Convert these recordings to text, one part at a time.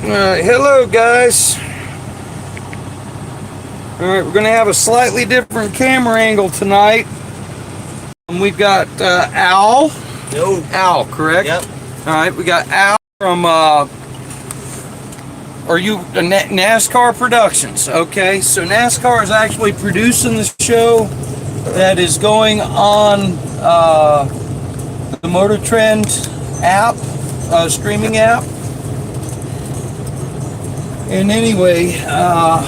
Hello guys. Alright, we're going to have a slightly different camera angle tonight. We've got Al. No. Al, correct? Yep. Alright, we got Al from NASCAR Productions. Okay, so NASCAR is actually producing the show that is going on the Motor Trend app, streaming app. And anyway, yeah,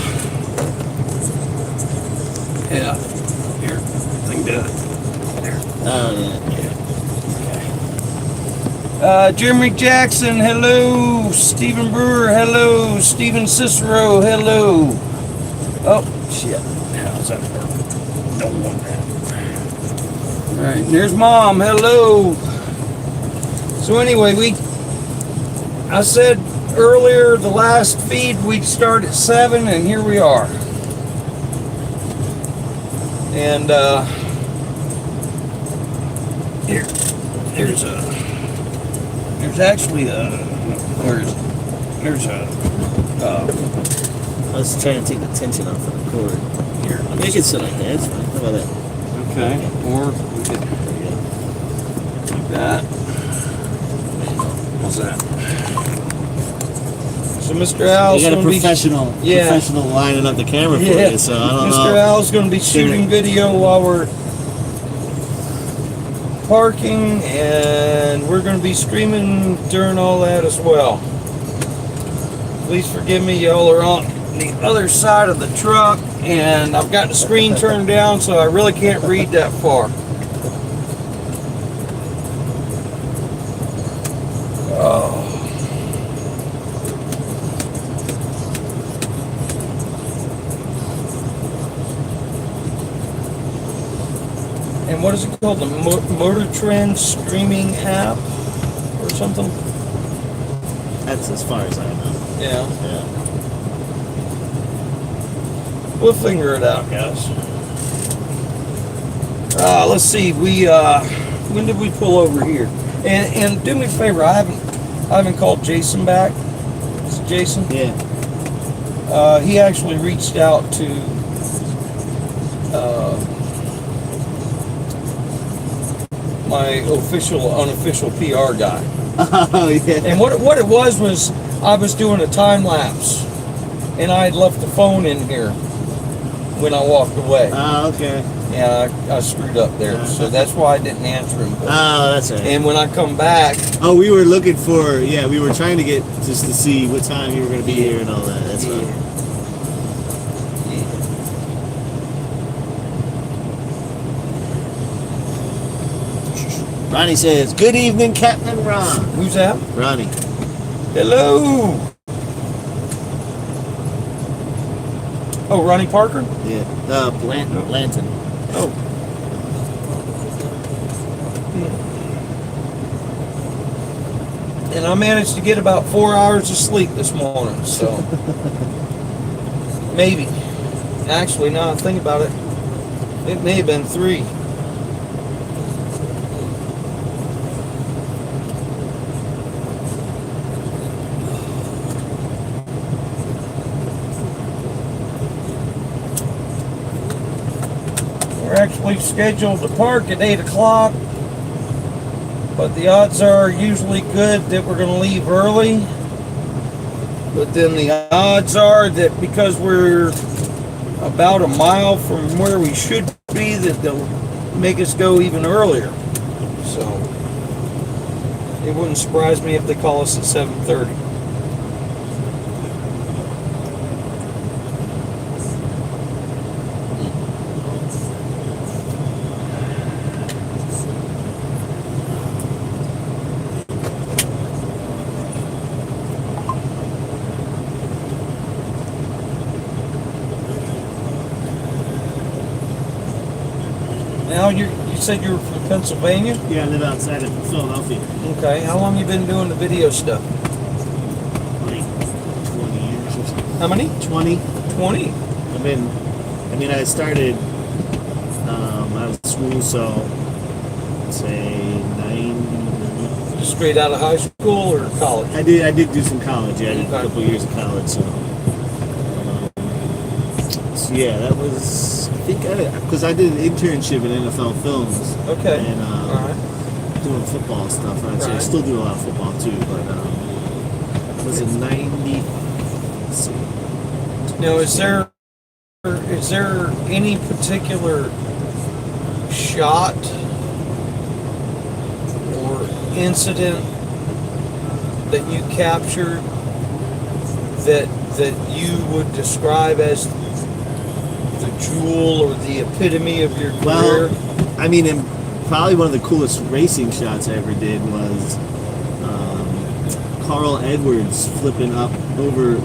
here, thing done. There. Oh, yeah. Okay. Jeremy Jackson, hello. Stephen Brewer, hello. Stephen Cicero, hello. Oh, shit. How's that work? Don't want that. All right, and there's Mom, hello. So anyway, I said earlier, the last feed, we'd start at 7, and here we are. And there's actually I was trying to take the tension off of the cord. Here, Make it sit like that. It's fine. How about that? okay, or we could like that. How's that? So Mr. Al's you got a going to be professional lining up the camera for you, so I don't know. Mr. Al's going to be shooting video while we're parking, and we're going to be streaming during all that as well. Please forgive me, y'all are on the other side of the truck, and I've got the screen turned down, so I really can't read that far. Oh. And what is it called? The Motor Trend streaming app or something? That's as far as I know. Yeah. Yeah. We'll figure it out, guys. Let's see. When did we pull over here? And do me a favor. I haven't called Jason back. Is it Jason? Yeah. He actually reached out to my unofficial PR guy. Oh yeah. And what it was I was doing a time lapse, and I had left the phone in here when I walked away. Oh, okay. Yeah, I screwed up there, so that's why I didn't answer him. Oh, that's right. And when I come back, we were looking for, we were trying to get just to see what time you were going to be here and all that. That's right. Ronnie says, "Good evening, Captain Ron." Who's that? Ronnie. Hello. Oh, Ronnie Parker? Yeah. Blanton. Oh. And I managed to get about 4 hours of sleep this morning, so maybe. Actually, now I think about it, it may have been 3. We're actually scheduled to park at 8 o'clock, but the odds are usually good that we're going to leave early. But then the odds are that because we're about a mile from where we should be, that they'll make us go even earlier. So it wouldn't surprise me if they call us at 7:30. Now you said you were from Pennsylvania? Yeah, I live outside of Philadelphia. Okay. How long you been doing the video stuff? Like 20 years or something. How many? 20. 20. I started out of school, so say straight out of high school or college? I did do some college. Yeah, I did a Okay. couple years of college. So yeah, that was. I think because I did an internship in NFL Films. Okay. And All right. doing football stuff. Right? So I Right. still do a lot of football too. But was it 90? Let's see. Now, is there any particular shot or incident that you captured that you would describe as the jewel or the epitome of your career? Well, I mean, and probably one of the coolest racing shots I ever did was Carl Edwards flipping up over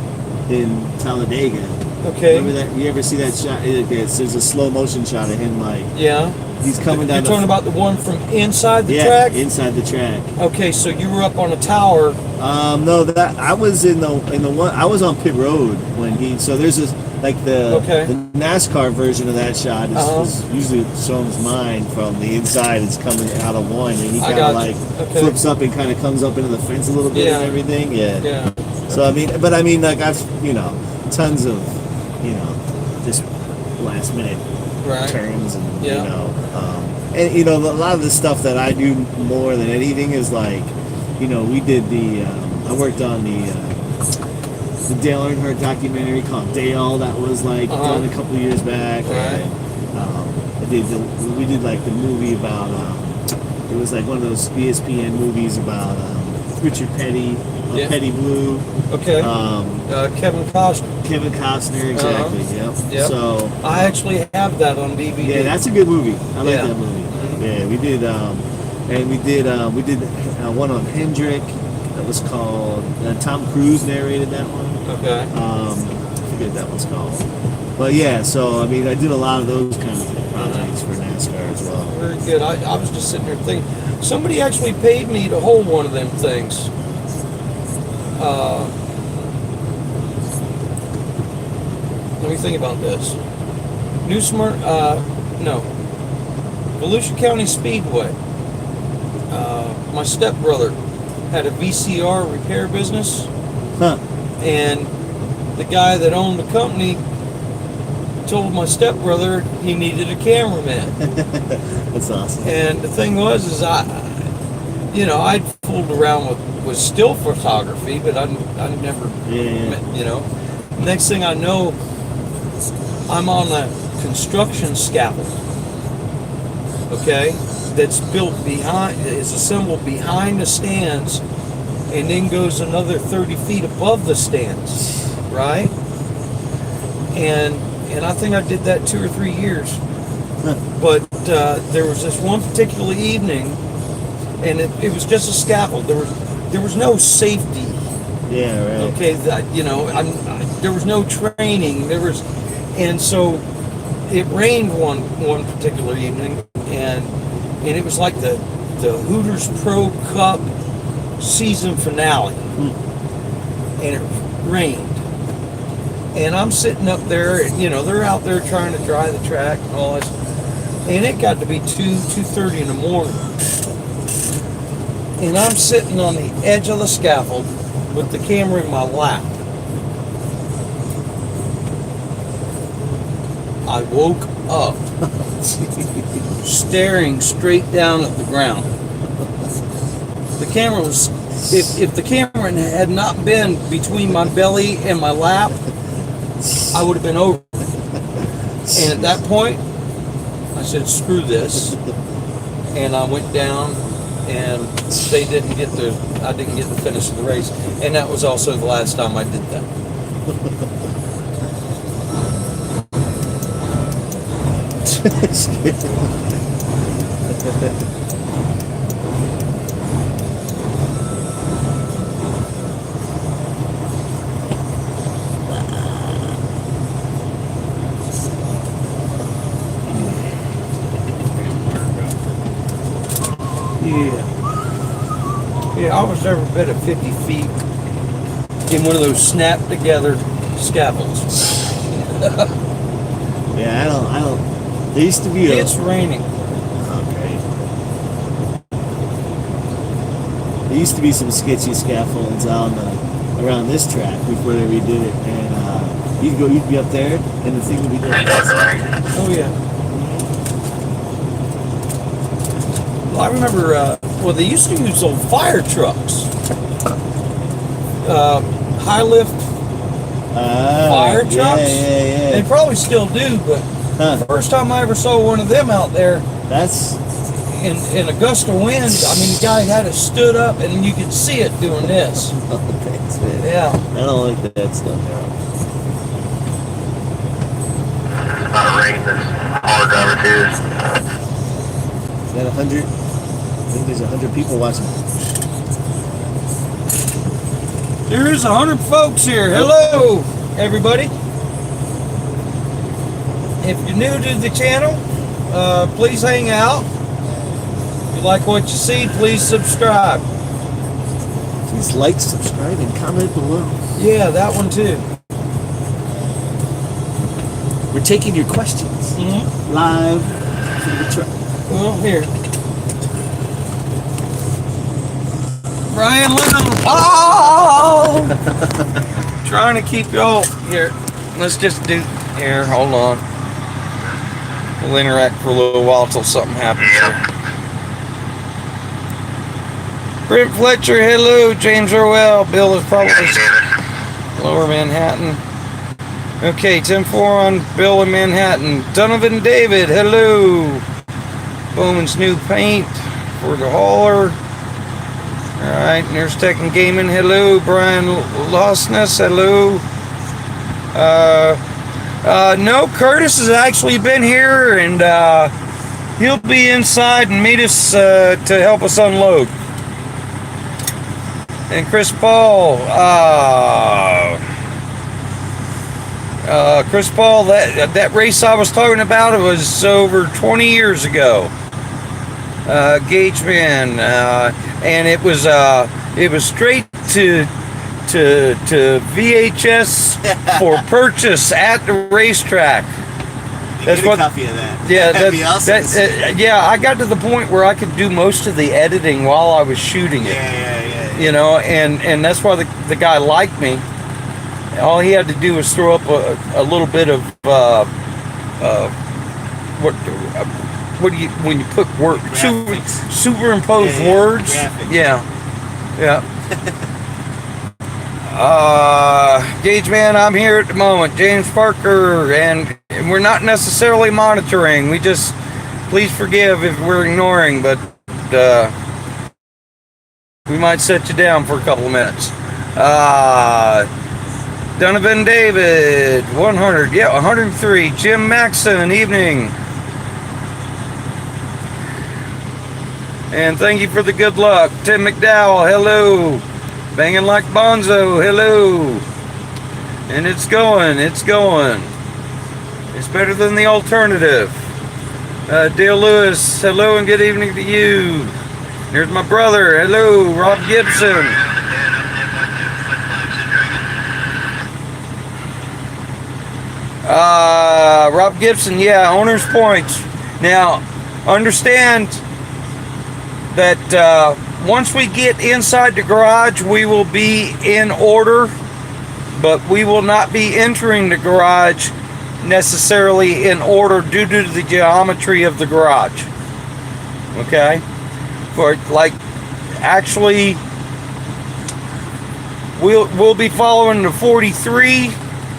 in Talladega. Okay. Remember that? You ever see that shot? There's a slow motion shot of him, like Yeah. he's coming down. You're talking about the one from inside the yeah, track? inside the track. Okay, so you were up on a tower. No, that I was in the one. I was on pit road when he. So there's this like the NASCAR version of that shot is usually shows mine from the inside. It's coming out of one, and he kind of like flips up and kind of comes up into the fence a little bit and everything. Yeah. Yeah. So I mean, like I've tons of just last minute turns and and a lot of the stuff that I do more than anything is like we did I worked on the Dale Earnhardt documentary called Dale that was like done a couple years back. And, we did like the movie about it was like one of those ESPN movies about Richard Petty, Petty Blue. Okay. Kevin Costner. Kevin Costner, exactly. Yep. So I actually have that on DVD. yeah, that's a good movie. I like that movie. Mm-hmm. Yeah, we did, and we did one on Hendrick that was called. Tom Cruise narrated that one. Okay. I forget what that one's called. But yeah, so I mean, I did a lot of those kind of projects for NASCAR as well. Very good. I was just sitting there thinking, somebody actually paid me to hold one of them things. Let me think about this. Volusia County Speedway. My stepbrother had a VCR repair business, and the guy that owned the company told my stepbrother he needed a cameraman. That's awesome. And the thing was, I'd fooled around with still photography, but I never, Next thing I know, I'm on a construction scaffold, okay, that's is assembled behind the stands, and then goes another 30 feet above the stands, right? And I think I did that 2 or 3 years. But there was this one particular evening, and it was just a scaffold. There was no safety. Yeah, right. Okay, there was no training. And so it rained one particular evening, and it was like the Hooters Pro Cup season finale, and it rained. And I'm sitting up there, and they're out there trying to dry the track and all this, and it got to be 2:30 in the morning, and I'm sitting on the edge of the scaffold with the camera in my lap. I woke up staring straight down at the ground. The camera was, if the camera had not been between my belly and my lap, I would have been over. And at that point, I said, screw this. And I went down, and I didn't get the finish of the race. And that was also the last time I did that. Yeah, I was every bit of 50 feet in one of those snap together scaffolds. Yeah, I don't. There used to be It's raining. Okay. there used to be some sketchy scaffolds around this track before they redid it, and you'd be up there, and the thing would be doing this. Oh yeah. Well, I remember. They used to use old fire trucks, high lift fire trucks. Yeah. They probably still do, but the first time I ever saw one of them out there, that's in a gust of wind. I mean, the guy had it stood up, and you could see it doing this. Oh, thanks, man. Yeah. I don't like that stuff. Not rain this hard driver too. Is that 100? I think there's 100 people watching. There is 100 folks here. Hello, everybody. If you're new to the channel, please hang out. If you like what you see, please subscribe. Please like, subscribe, and comment below. Yeah, that one too. We're taking your questions live from the truck. Well, here. Brian Lennon. Oh! Trying to keep y'all here. Let's just do here. Hold on. We'll interact for a little while till something happens here. Brent Fletcher, hello. James Orwell. Bill is probably Lower Manhattan. Okay, 10-4 on Bill in Manhattan. Donovan David, hello. Bowman's new paint for the hauler. Alright, Nurse Tech and Gaming, hello. Brian Lostness, hello. No, Curtis has actually been here, and he'll be inside and meet us to help us unload. And Chris Paul, that race I was talking about, it was over 20 years ago. Gage Man, and it was straight to VHS for purchase at the racetrack. That's what. A copy of that. Yeah, that'd be awesome. Yeah, I got to the point where I could do most of the editing while I was shooting it. Yeah. You know, and that's why the guy liked me. All he had to do was throw up a little bit of what do you when you put word superimpose words? Graphics. Yeah. Gage Man, I'm here at the moment. James Parker, and we're not necessarily monitoring. We just please forgive if we're ignoring, but we might set you down for a couple of minutes. Donovan David, 100. Yeah, 103. Jim Maxon, evening. And thank you for the good luck. Tim McDowell, hello. Banging like Bonzo, hello. And it's going. It's better than the alternative. Dale Lewis, hello and good evening to you. Here's my brother, hello. Rob Gibson. Rob Gibson, yeah, owner's points. Now, understand that once we get inside the garage, we will be in order, but we will not be entering the garage necessarily in order due to the geometry of the garage. Okay? For like, actually, we'll be following the 43,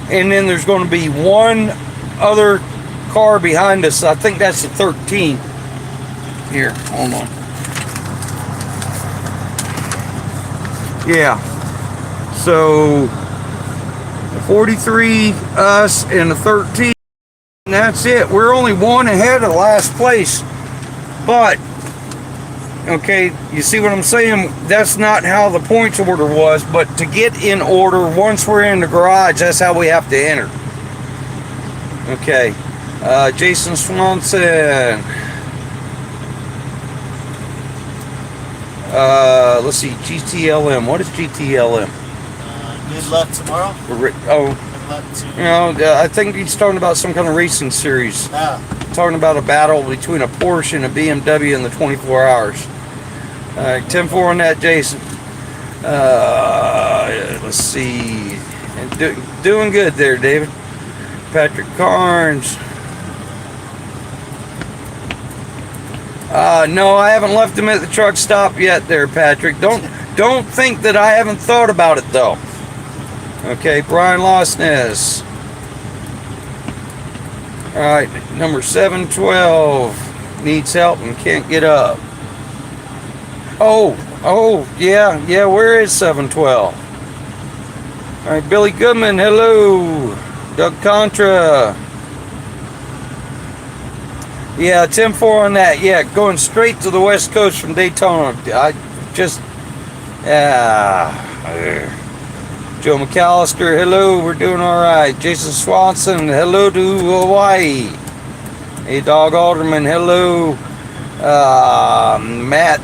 and then there's going to be one other car behind us. I think that's the 13. Here, hold on. Yeah, so the 43, us, and the 13, and that's it. We're only one ahead of last place, but, okay, you see what I'm saying? That's not how the points order was, but to get in order, once we're in the garage, that's how we have to enter. Okay, Jason Swanson. Let's see, GTLM. What is GTLM? Good luck tomorrow. Oh, Good luck to you know, I think he's talking about some kind of racing series. Ah. Talking about a battle between a Porsche and a BMW in the 24 hours. All right, 10-4 on that, Jason. Let's see. And doing good there, David. Patrick Carnes. No, I haven't left him at the truck stop yet there, Patrick. Don't think that I haven't thought about it, though. Okay, Brian Losness. All right, number 712 needs help and can't get up. Oh, yeah, where is 712? All right, Billy Goodman, hello. Doug Contra. Yeah, 10-4 on that. Yeah, going straight to the West Coast from Daytona. Joe McAllister, hello, we're doing all right. Jason Swanson, hello to Hawaii. Hey, Dog Alderman, hello. Matt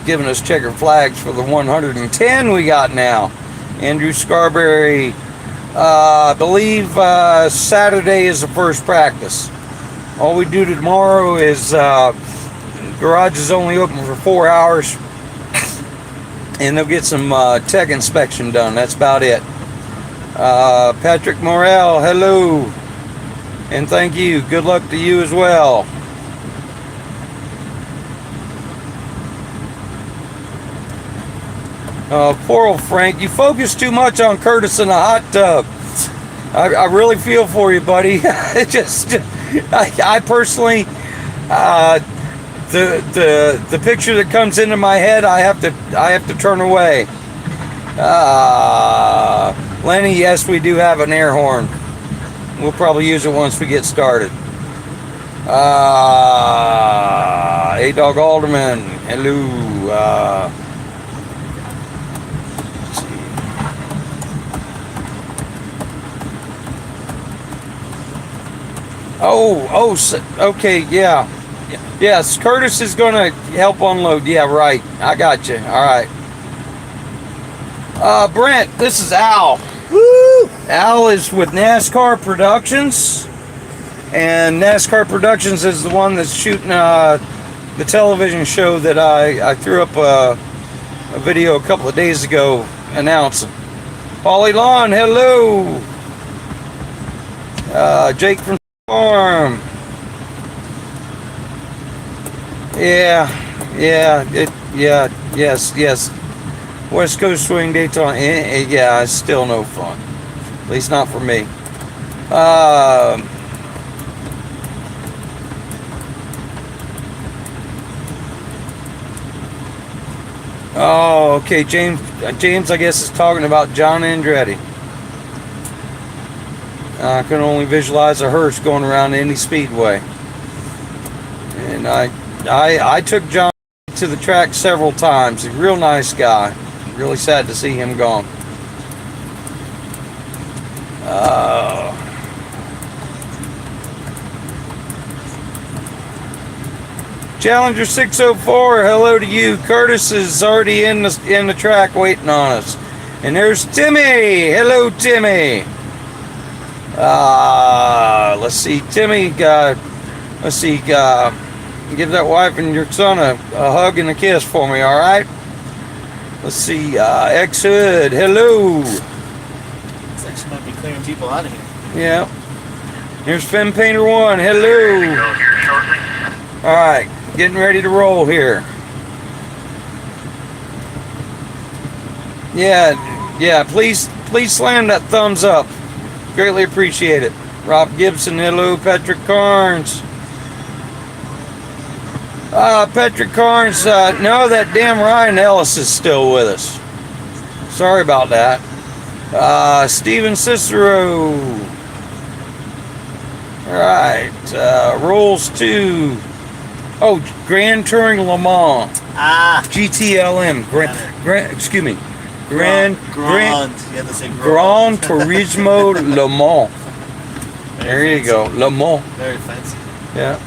giving us checker flags for the 110 we got now. Andrew Scarberry, I believe Saturday is the first practice. All we do tomorrow is garage is only open for 4 hours, and they'll get some tech inspection done. That's about it. Patrick Morrell, hello, and thank you. Good luck to you as well. Poor old Frank, you focus too much on Curtis in the hot tub. I really feel for you, buddy. I personally, the picture that comes into my head, I have to turn away. Lenny, yes, we do have an air horn. We'll probably use it once we get started. A-Dog Alderman, hello. Okay, yeah. Yes, Curtis is going to help unload. Yeah, right. I got you. All right. Brent, this is Al. Woo! Al is with NASCAR Productions. And NASCAR Productions is the one that's shooting the television show that I threw up a video a couple of days ago announcing. Paulie Lawn, hello. Jake from Farm. Yes. West Coast Swing Daytona. Yeah, it's still no fun. At least not for me. Oh, okay. James, I guess, is talking about John Andretti. I can only visualize a hearse going around Indy Speedway. And I took John to the track several times. He's a real nice guy. Really sad to see him gone. Challenger 604, hello to you. Curtis is already in the track waiting on us. And there's Timmy. Hello, Timmy. Let's see, Timmy. Let's see. Give that wife and your son a hug and a kiss for me, all right? Let's see. X Hood. Hello. Looks like she might be clearing people out of here. Yeah. Here's Finn Painter 1. Hello. All right. Getting ready to roll here. Yeah. Please slam that thumbs up. Greatly appreciate it. Rob Gibson, hello. Patrick Carnes. Patrick Carnes, no, that damn Ryan Ellis is still with us. Sorry about that. Steven Cicero. Alright, rolls to, Grand Touring Le Mans. GTLM. Grand Turismo Le Mans. There you go, Le Mans. Very fancy. Yeah.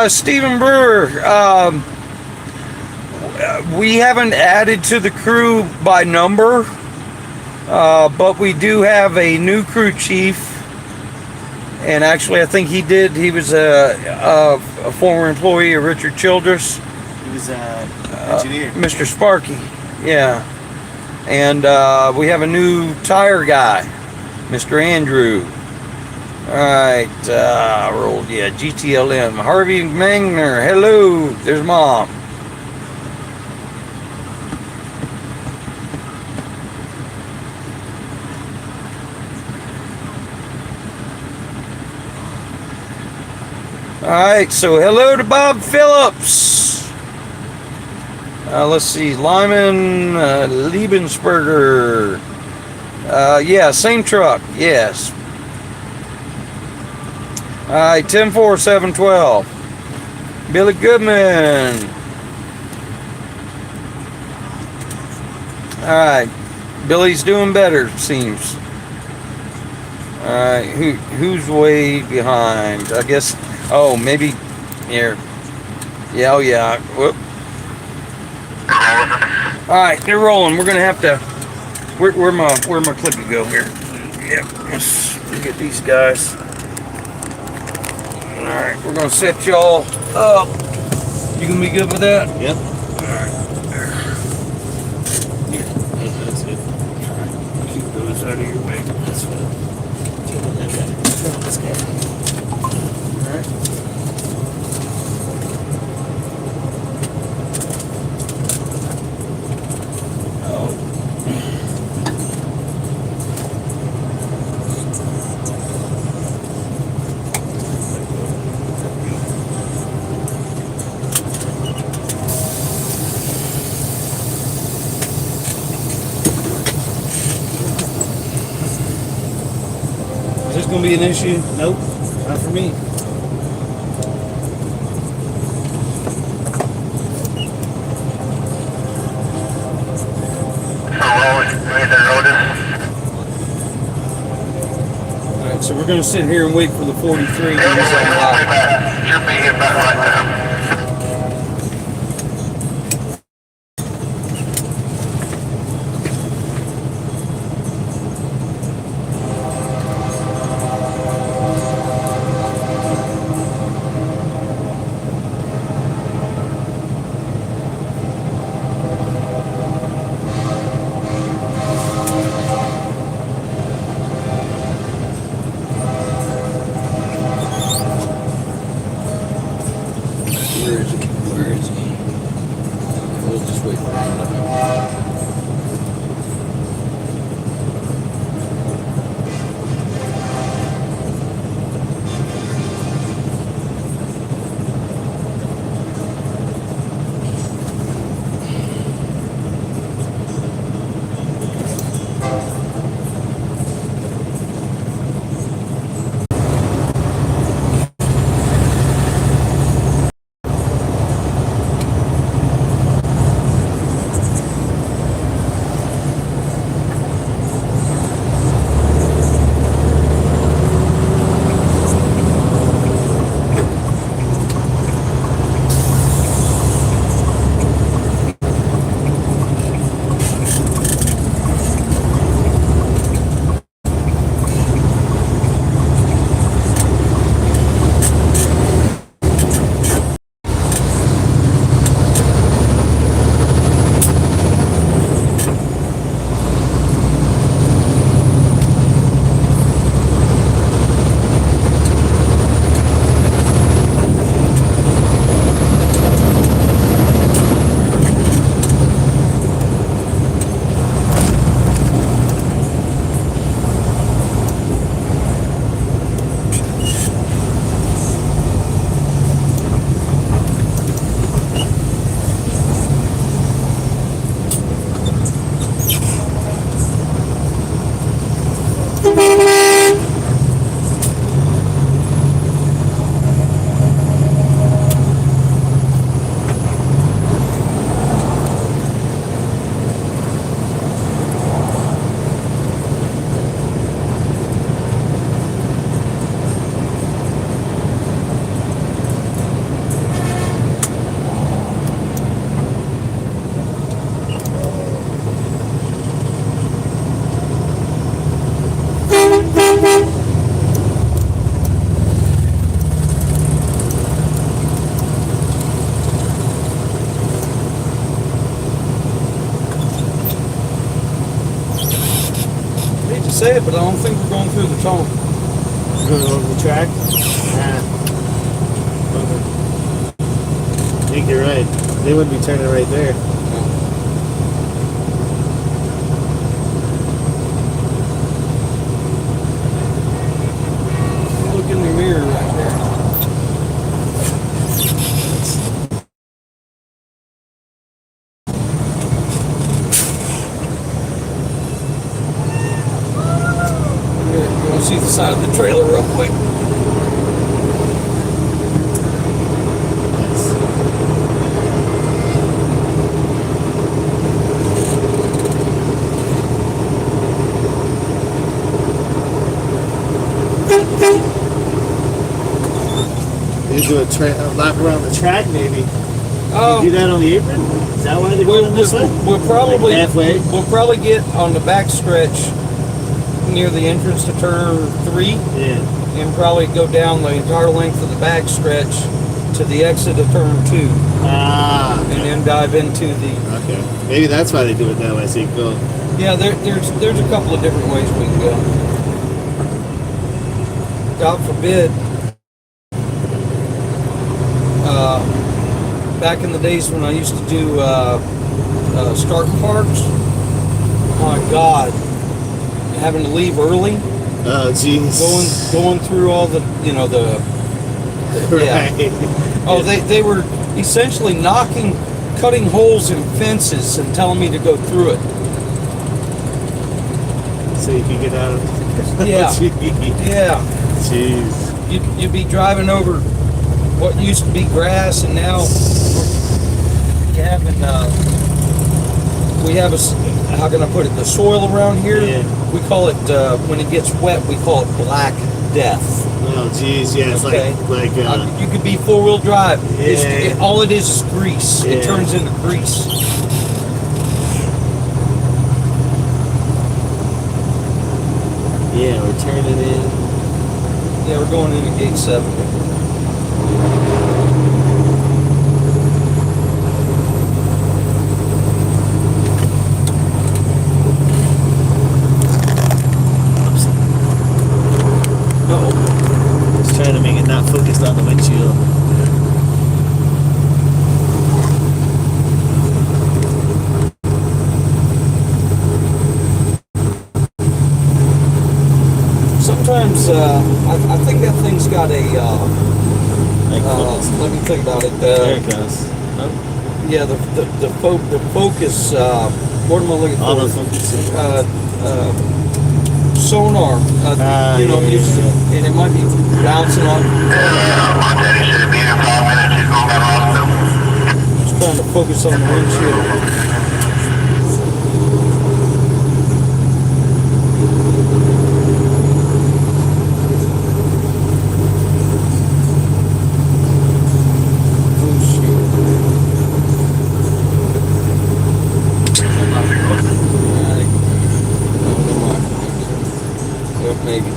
Stephen Brewer, we haven't added to the crew by number, but we do have a new crew chief, and actually I think he was a a former employee of Richard Childress. He was engineer. Mr. Sparky, yeah. And we have a new tire guy, Mr. Andrew. Alright, rolled, yeah, GTLM. Harvey Mangner, hello, there's Mom. Alright, so hello to Bob Phillips. Let's see, Lyman Liebensberger. Yeah, same truck, yes. Alright, 10-4-7-12. Billy Goodman. Alright, Billy's doing better, seems. Alright, who's way behind? I guess, oh, maybe here. Yeah, oh yeah, whoop. Alright, they're rolling. We're gonna have to, where my clippy go here? Yep, let's get these guys. Alright, we're gonna set y'all up. You gonna be good with that? Yep. Alright, there. Here. That's good. Keep those out of your way. That's good. That's good. Alright. Oh. Is this gonna be an issue? Nope, not for me. Alright, so we're gonna sit here and wait for the 43 to Should be unlock. here about right now. Where is he? Where is he? We'll just wait for him. say it, but I don't think we're going through the tunnel. Going over the track? Nah. I think you're right. They wouldn't be turning right there. Look in the mirror right there. You want to see the side of the trailer real quick? They do a lap around the track, maybe. Oh, You do that on the apron? Is that why they're going this way? We'll probably Like halfway. We'll probably get on the back stretch near the entrance to turn 3, Yeah. and probably go down the entire length of the back stretch to the exit of turn 2, Ah. and then dive into the. Okay. Maybe that's why they do it that way, so you can go. Yeah, there's a couple of different ways we can go. God forbid. Back in the days when I used to do start parks, my God, having to leave early, Oh, jeez. going through all the yeah. Right. Oh, they were essentially cutting holes in fences and telling me to go through it. So you can get out of. Yeah. Jeez. Yeah. Jeez. You'd be driving over what used to be grass, and now we have how can I put it, the soil around here, Yeah. we call it, when it gets wet, we call it black death. Oh, jeez. Yeah, it's Okay. like You could be four-wheel drive. Yeah. All it is grease. Yeah. It turns into grease. yeah, we're turning in. Yeah, we're going into gate 7. Just trying to make it not focused on the windshield. Sometimes I think that thing's got a. Let me think about it. There it goes. Yeah, the focus. What am I looking for? Autofocus. Sonar. And it might be bouncing on. Just trying to focus on the windshield. Maybe.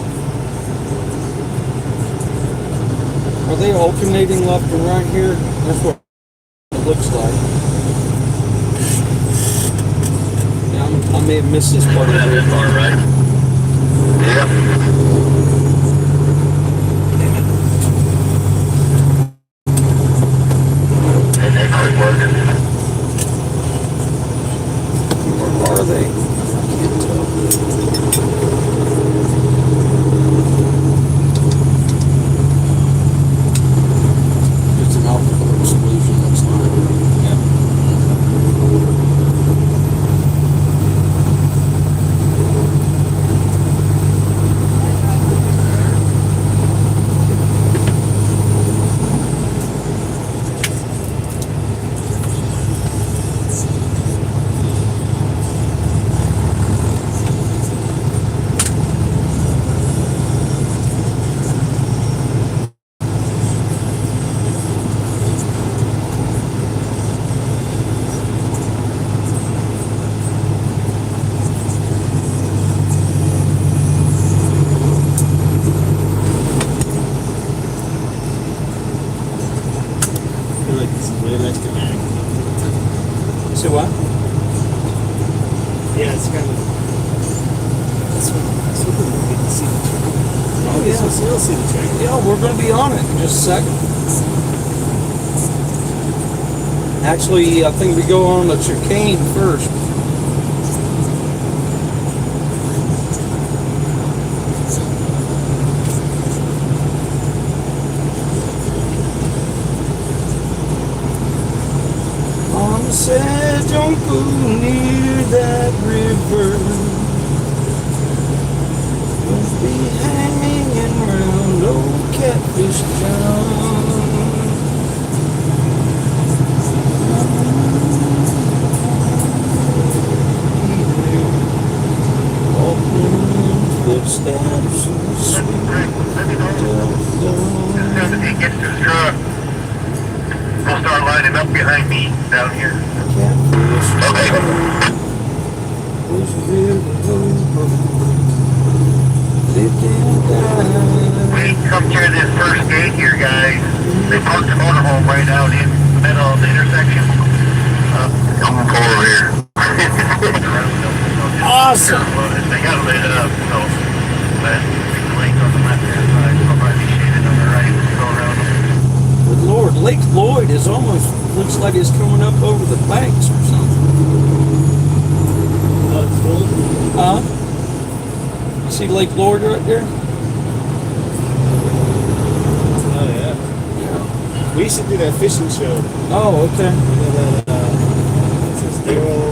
Are they alternating left and right here? That's what it looks like. Yeah, I may have missed this part of the far right. Yep. They quit working. Where are they? It's an optical exclusion, looks like. Yeah. See what? Yeah, it's kind of. That's what we'll get to see the train. Oh, yeah. So you'll see the train. Yeah, we're going to be on it in just a second. Actually, I think we go on the chicane first. On the sedge, don't go near that river. Don't be hanging around old Catfish John. Footsteps so sweet. Let me know. As soon as he gets to his truck, we'll start lining up behind me down here. Okay. We come through this first gate here, guys. They parked the motorhome right out in the middle of the intersection. I'm gonna pull over here. Awesome. They got lit up, so but the lane's on the left hand side, so I'll probably be shaded on the right. Go around them. Good Lord, Lake Lloyd is almost looks like it's coming up over the banks or something. Oh, it's full? You see Lake Lloyd right there? Oh, yeah. We used to do that fishing show. Oh, okay. You know that, what's this, Daryl?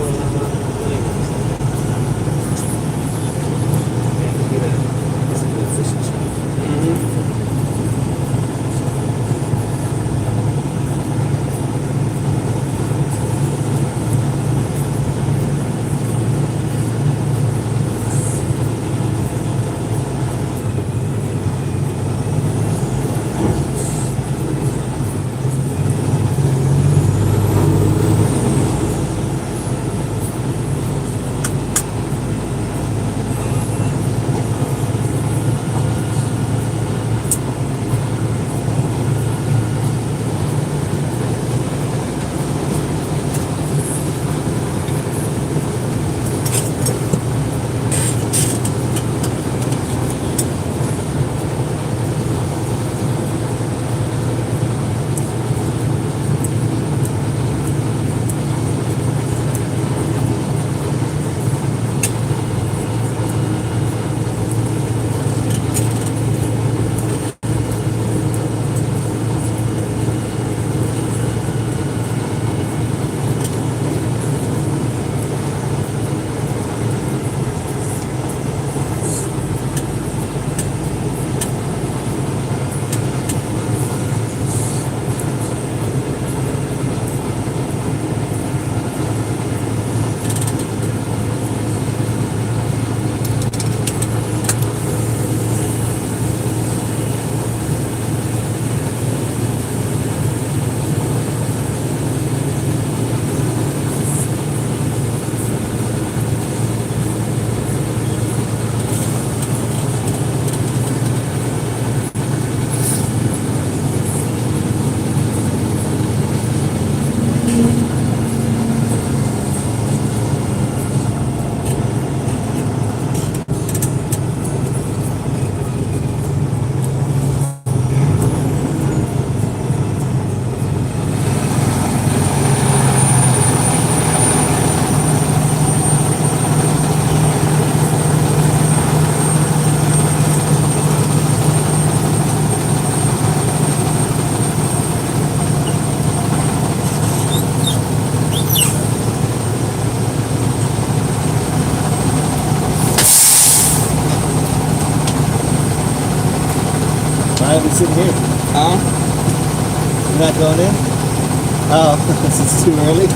Why are we sitting here? You're not going in? Oh, it's too early?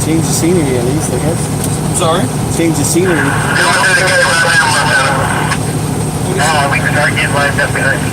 Change the scenery at least, I guess. I'm sorry? Change the scenery. We can start getting lined up behind me.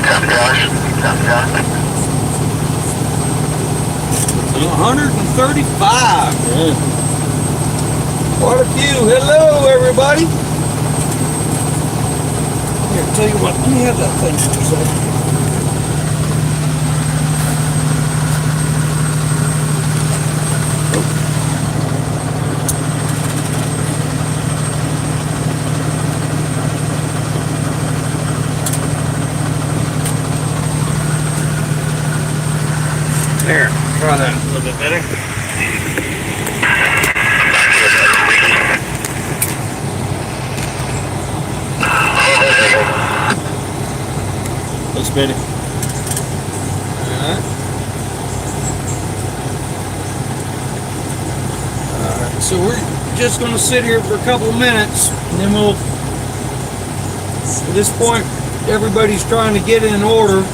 Copy, Josh. Copy, Josh. 135. Yeah. Quite a few. Hello, everybody. Here, tell you what. Let me have that thing for a second. There, try that a little bit better. Looks better. Alright, so we're just going to sit here for a couple of minutes, and then we'll, at this point, everybody's trying to get in order,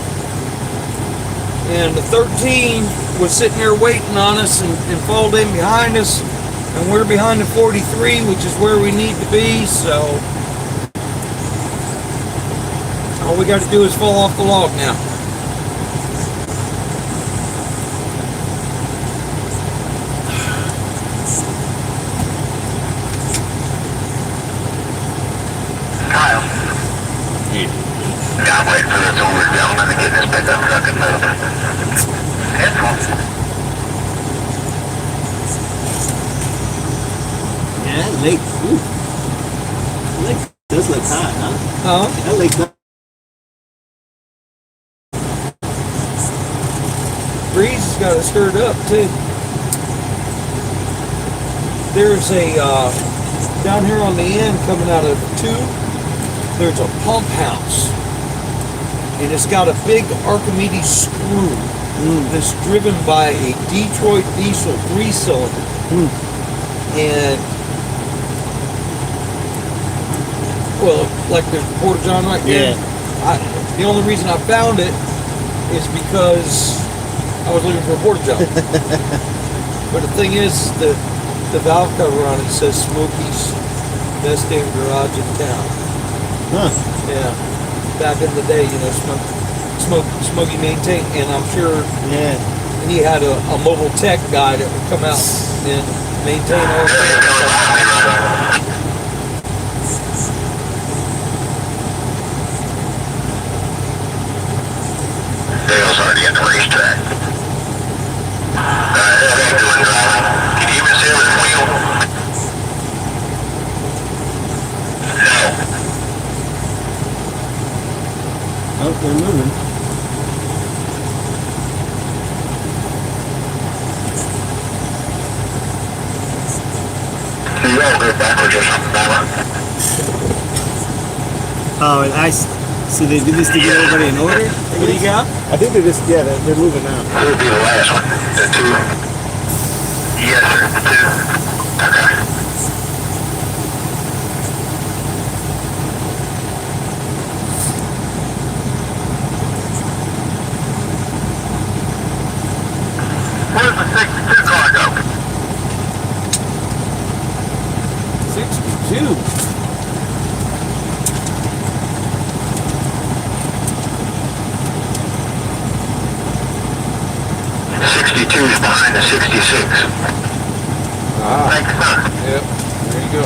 and the 13 was sitting there waiting on us and followed in behind us, and we're behind the 43, which is where we need to be, so all we got to do is fall off the log now. Kyle. Yeah. Gotta wait for this older gentleman to get this pickup truck and move. Headphones. Yeah, that lake. Ooh. That lake does look hot, huh? Huh? That lake does. Breeze has got it stirred up too. There's a down here on the end coming out of the tube. There's a pump house, and it's got a big Archimedes screw that's driven by a Detroit diesel 3-cylinder, and well, like there's the Porta John right there. Yeah. The only reason I found it is because I was looking for a porta john. But the thing is, the valve cover on it says Smokey's best damn garage in town. Huh. Yeah. Back in the day, you know, Smokey maintained, and I'm sure he had a mobile tech guy that would come out and maintain all the stuff. Dale's already at the racetrack. How you doing, driver? Can you even see him at the wheel? No. Oh, they're moving. You all go backwards or something, driver. Oh, and so they did this to get everybody in order? What do you got? I think they're just, they're moving now. Who would be the last one? The two? Yes, sir, the two. Okay. Where's the 62 car go? 62. The 62 is behind the 66. Thanks, sir. Yep. There you go.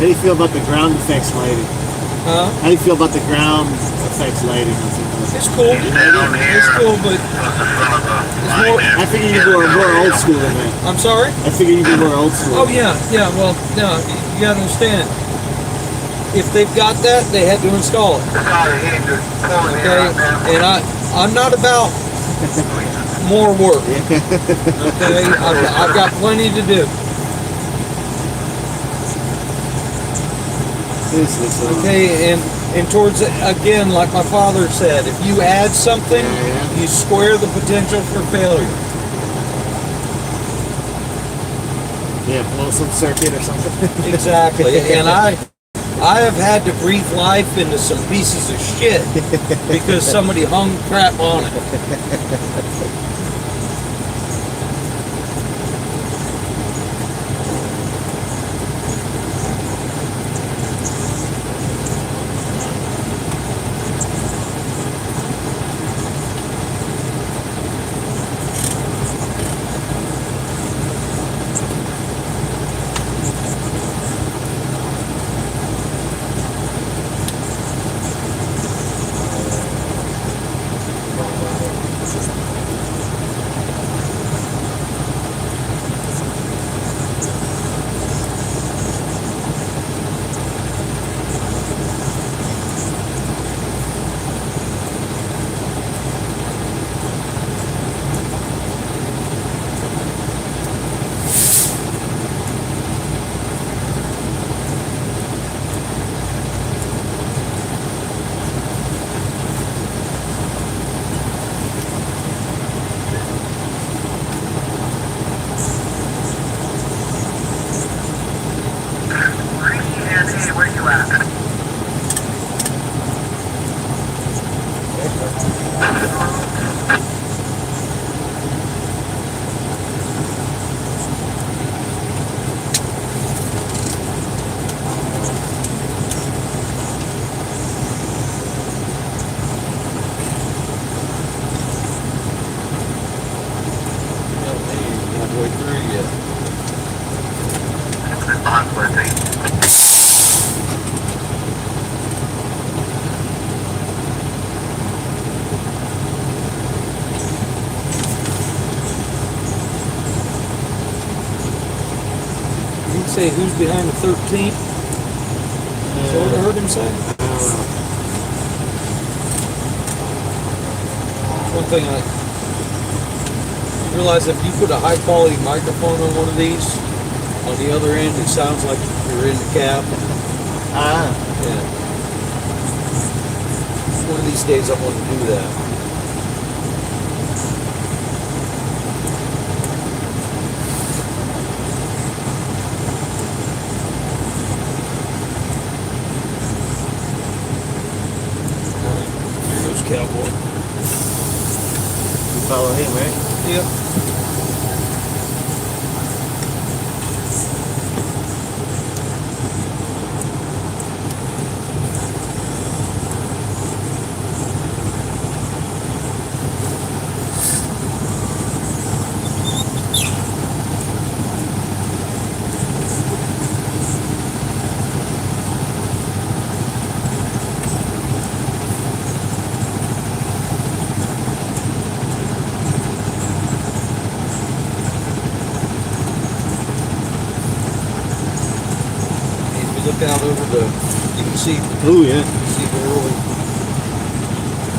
do you feel about the ground effects lighting? Huh? How do you feel about the ground effects lighting? It's cool. Down here. It's cool, but Towards the front of the It's line more- there. I figured you were more old school than that. I'm sorry? I figured you'd be more old school. Oh, yeah. Well, no, you gotta understand. If they've got that, they had to install it. Sorry, he just pulling in Okay? right now. And I'm not about more work. Okay? I've got plenty to do. Okay, and towards, again, like my father said, if you add something, you square the potential for failure. Yeah, blow some circuit or something. Exactly. And I have had to breathe life into some pieces of shit because somebody hung crap on it. Where you at? Halfway through yet. Did he say who's behind the 13th? Is that what I heard him say? One thing I realize, if you put a high quality microphone on one of these, on the other end it sounds like you're in the cab. Yeah. One of these days I want to do that. Here goes Cowboy. You follow him, right? Yep. Look out over the, you can see, Oh yeah. see the really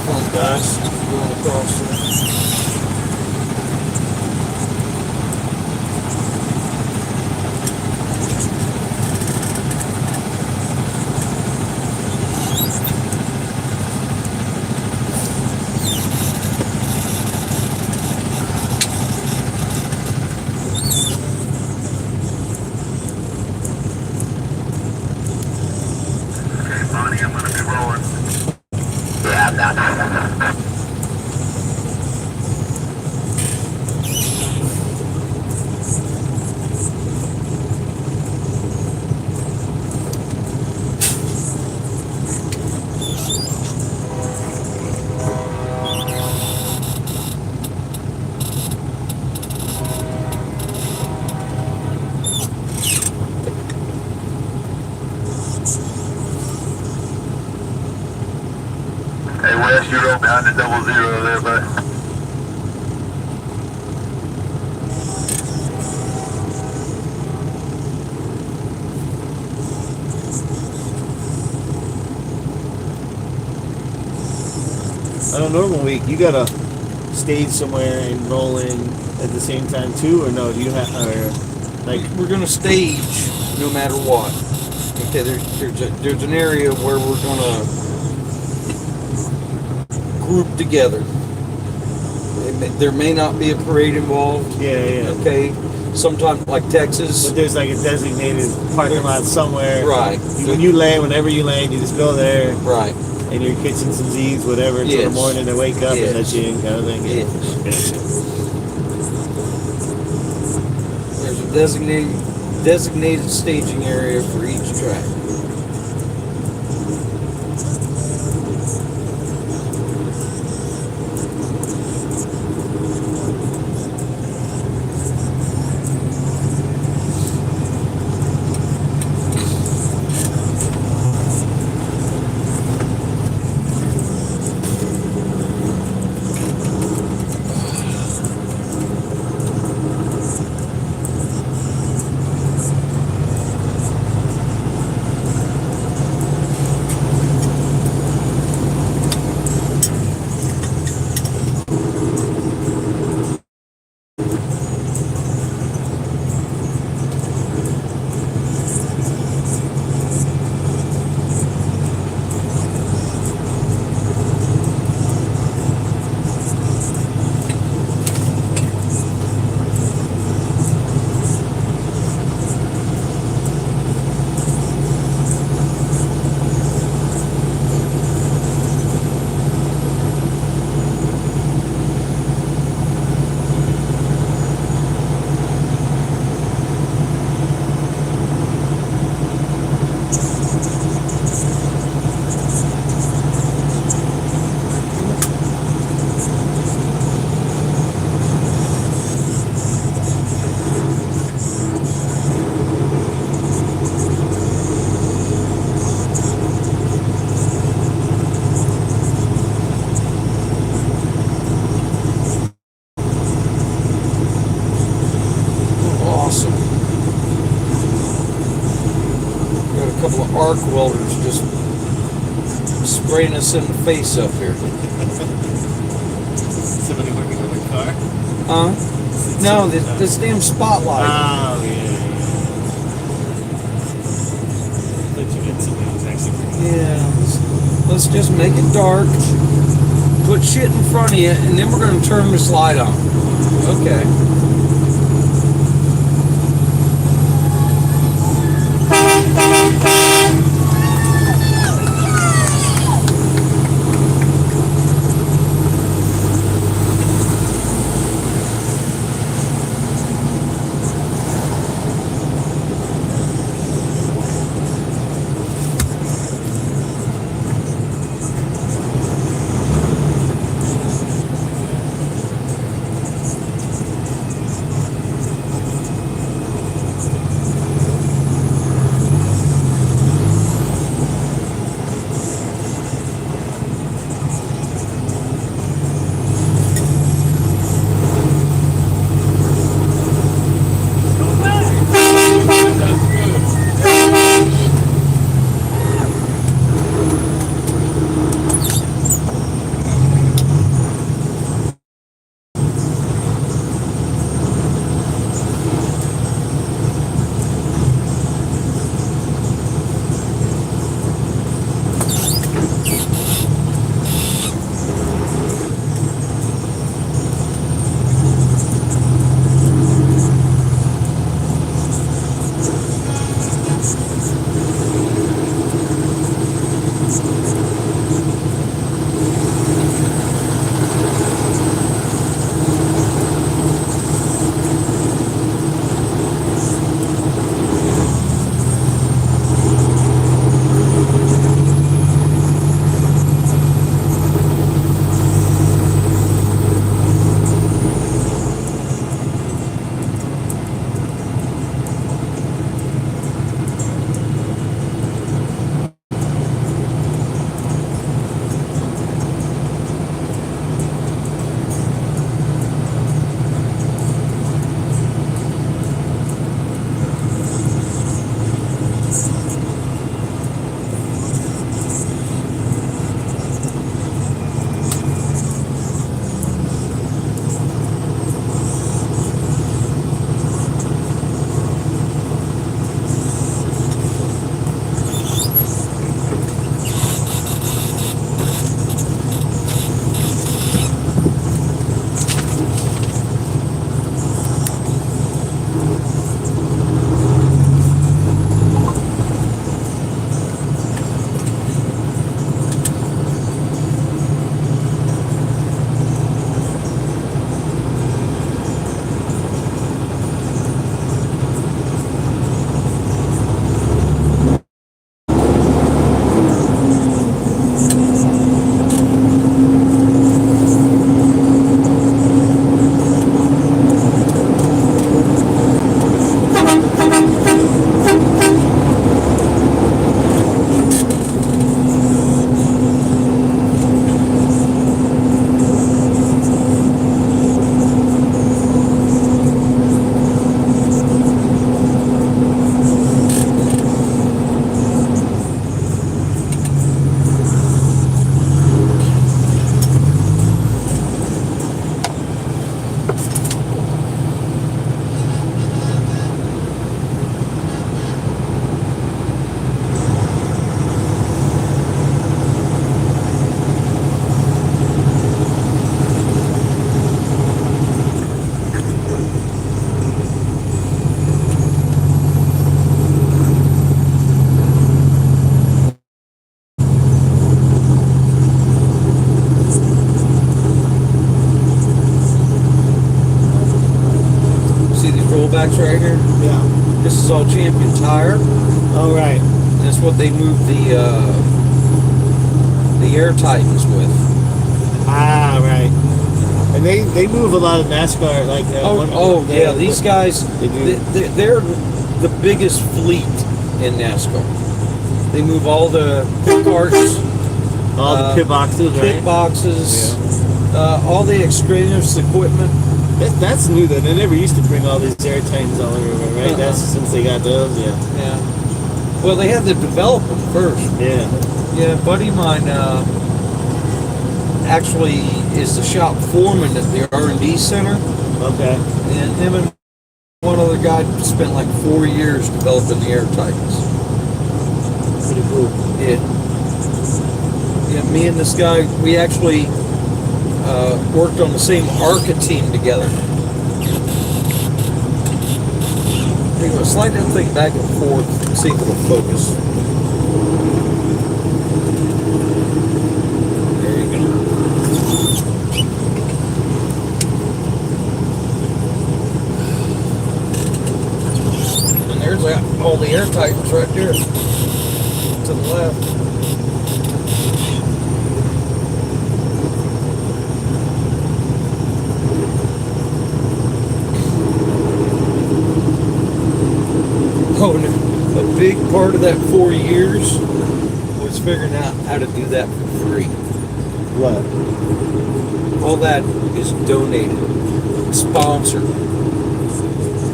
fun guys going across there. Bonnie, I'm gonna be rolling. Hey, Wes, you're right behind the 00 there, bud. On a normal week, you gotta stage somewhere and roll in at the same time too, or no? Do you have, or like We're gonna stage no matter what. Okay, there's an area where we're gonna group together. There may not be a parade involved. yeah. Okay, sometimes like Texas. But there's like a designated parking lot somewhere. Right. When you land, whenever you land, you just go there. Right. And you're catching some Z's, whatever, until the Yes. morning to wake up Yes. and let you in, kind of thing. Yes. There's a designated staging area for each track. Awesome. Got a couple of arc welders just spraying us in the face up here. Somebody working on the car? No, this damn spotlight. Oh, yeah. Let you get somebody who's actually Yeah, let's just make it dark. Put shit in front of you, and then we're going to turn this light on. Okay. tracks right here. Yeah. This is all Champion Tire. Oh, right. That's what they moved the Air Titans with. Ah, right. And they move a lot of NASCAR, like... These guys, they're the biggest fleet in NASCAR. They move all the pit carts. All the pit boxes, right? Pit boxes. Yeah. All the extraneous equipment. That's new, though. They never used to bring all these Air Titans all over, right? That's since they got those, yeah. Yeah. Well, they had to develop them first. Yeah. Yeah, a buddy of mine actually is the shop foreman at the R&D center. Okay. And him and one other guy spent like 4 years developing the Air Titans. Pretty cool. Yeah. Yeah, me and this guy, we actually worked on the same ARCA team together. Here you go, slide that thing back and forth and see if it'll focus. There you go. And there's all the Air Titans right there to the left. Oh, and a big part of that 4 years was figuring out how to do that for free. What? All that is donated, sponsored.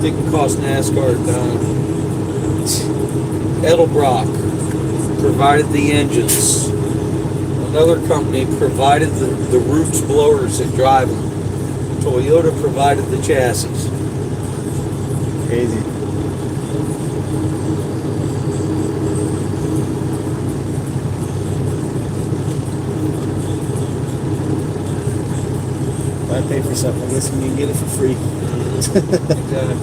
Didn't cost NASCAR a dime. Edelbrock provided the engines. Another company provided the Roots blowers that drive them. Toyota provided the chassis. Crazy. Why pay for something like this when you can get it for free? Exactly.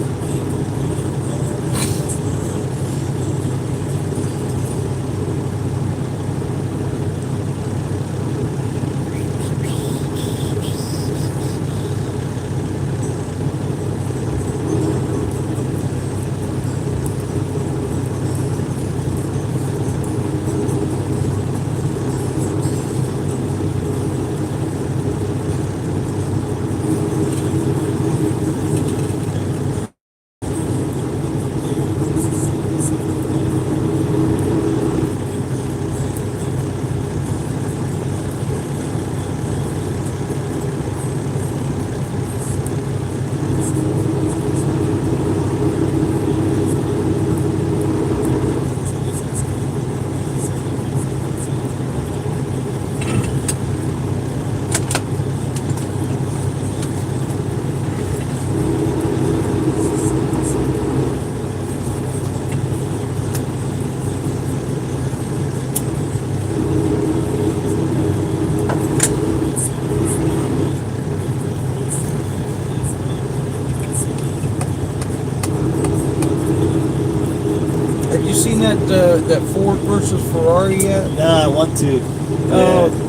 That Ford versus Ferrari yet? No, I want to.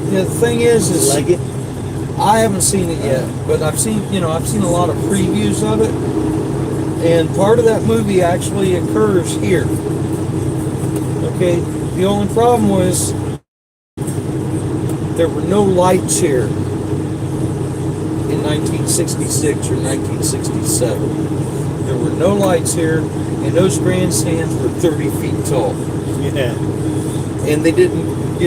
The thing is You like it? I haven't seen it yet, but I've seen a lot of previews of it, and part of that movie actually occurs here. Okay, the only problem was there were no lights here in 1966 or 1967. There were no lights here, and those grandstands were 30 feet tall. Yeah. And they didn't,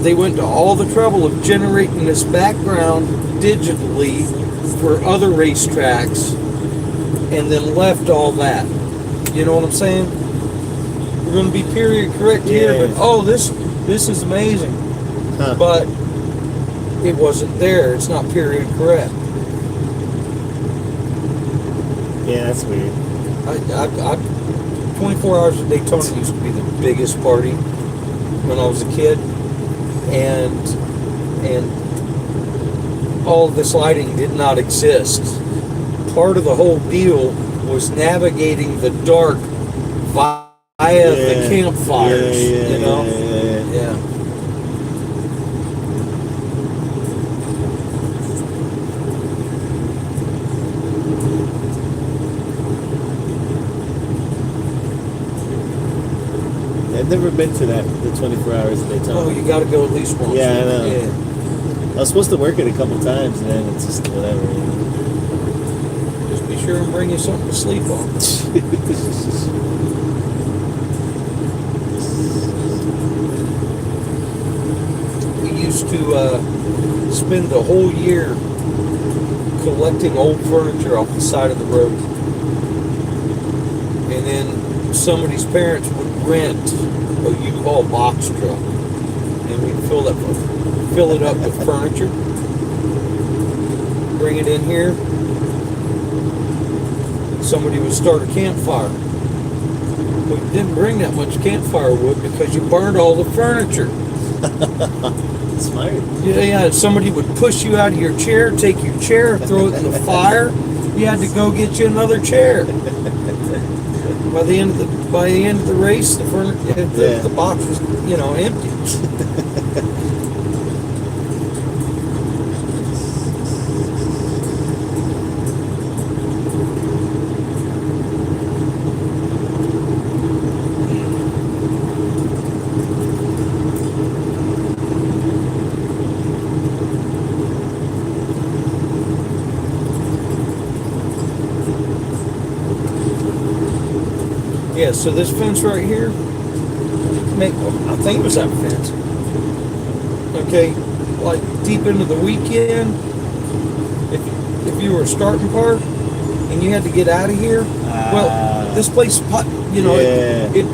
they went to all the trouble of generating this background digitally for other racetracks, and then left all that. You know what I'm saying? We're going to be period correct here, but this is amazing. Huh. But it wasn't there. It's not period correct. Yeah, that's weird. I 24 Hours of Daytona used to be the biggest party when I was a kid, and all of this lighting did not exist. Part of the whole deal was navigating the dark via the campfires. Yeah. I've never been to that, the 24 hours of Daytona. Oh, you got to go at least once. Yeah, I know. Yeah. I was supposed to work it a couple times, and then it's just whatever. Just be sure and bring you something to sleep on. We used to spend the whole year collecting old furniture off the side of the road. And then somebody's parents would rent a U-Haul box truck. And we'd fill it up with furniture. Bring it in here. Somebody would start a campfire. But you didn't bring that much campfire wood because you burned all the furniture. Smart. Yeah, somebody would push you out of your chair, take your chair, throw it in the fire. You had to go get you another chair. By the end of the race, the box was, empty. Yeah, so this fence right here, I think it was that fence. Okay, like deep into the weekend, if you were a starting part and you had to get out of here, well, this place, it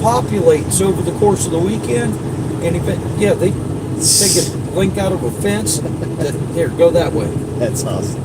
populates over the course of the weekend, and they take a link out of a fence. Here, go that way. That's awesome.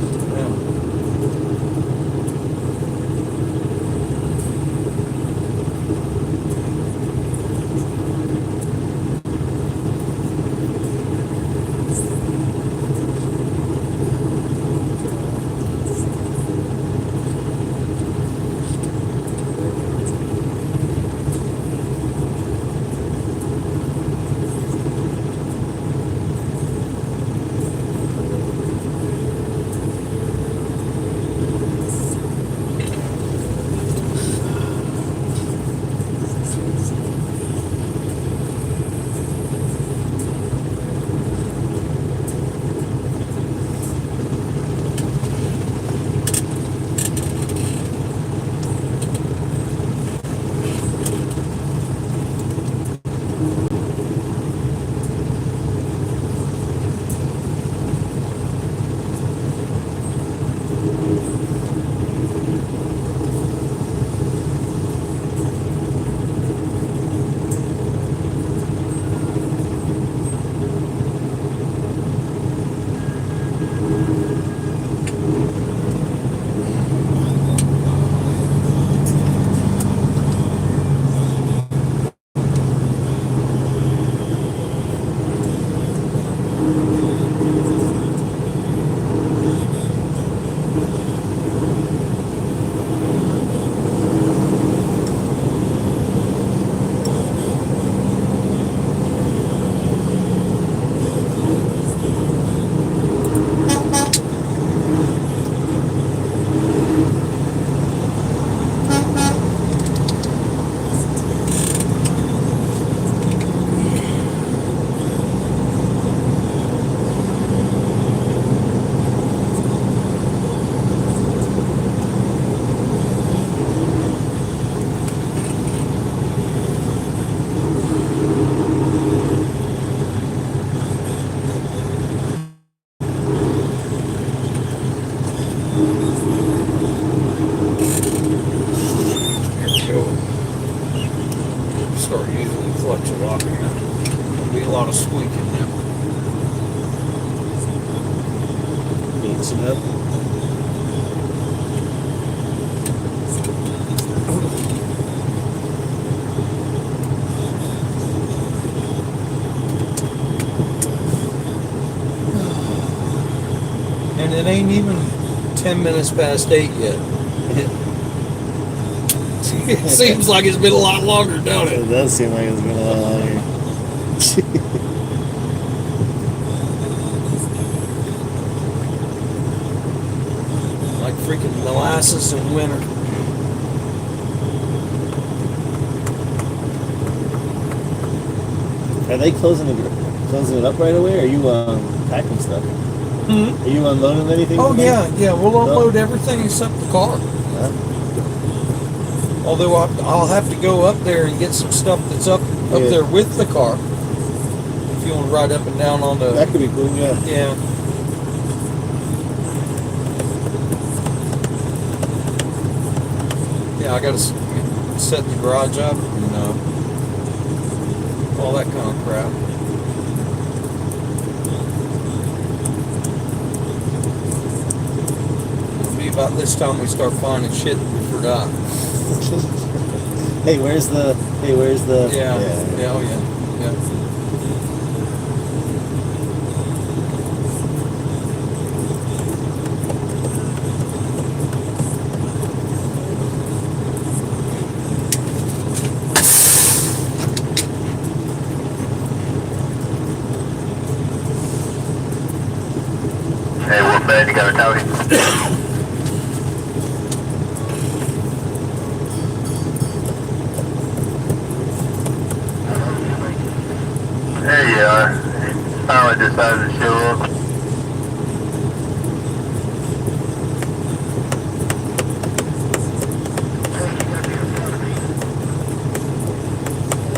Start using the clutch a lot. There'll be a lot of squeaking now. Need some help? And it ain't even 10 minutes past 8 yet. It seems like it's been a lot longer, don't it? It does seem like it's been a lot longer. Like freaking molasses in winter. Are they closing it up right away? Or are you packing stuff? Hmm? Are you unloading anything? Oh, today? yeah. We'll unload everything except the car. Huh? Although I'll have to go up there and get some stuff that's up there with the car. If you want to ride up and down on the... That could be cool, yeah. Yeah. Yeah, I got to set the garage up and all that kind of crap. It'll be about this time we start finding shit that we forgot. Hey, where's the? Yeah. Oh yeah. Hey, what bed you got a towel? There you are. Finally decided to show up.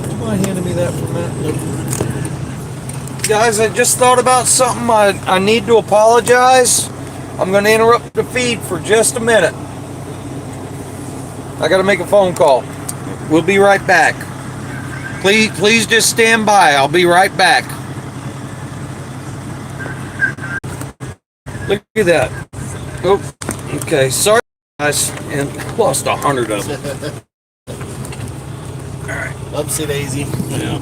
Do you mind handing me that for a minute? Guys, I just thought about something. I need to apologize. I'm going to interrupt the feed for just a minute. I got to make a phone call. We'll be right back. Please just stand by. I'll be right back. Look at that. Oh, okay. Sorry, guys. And lost 100 of them. All right. Upsy daisy. Yeah.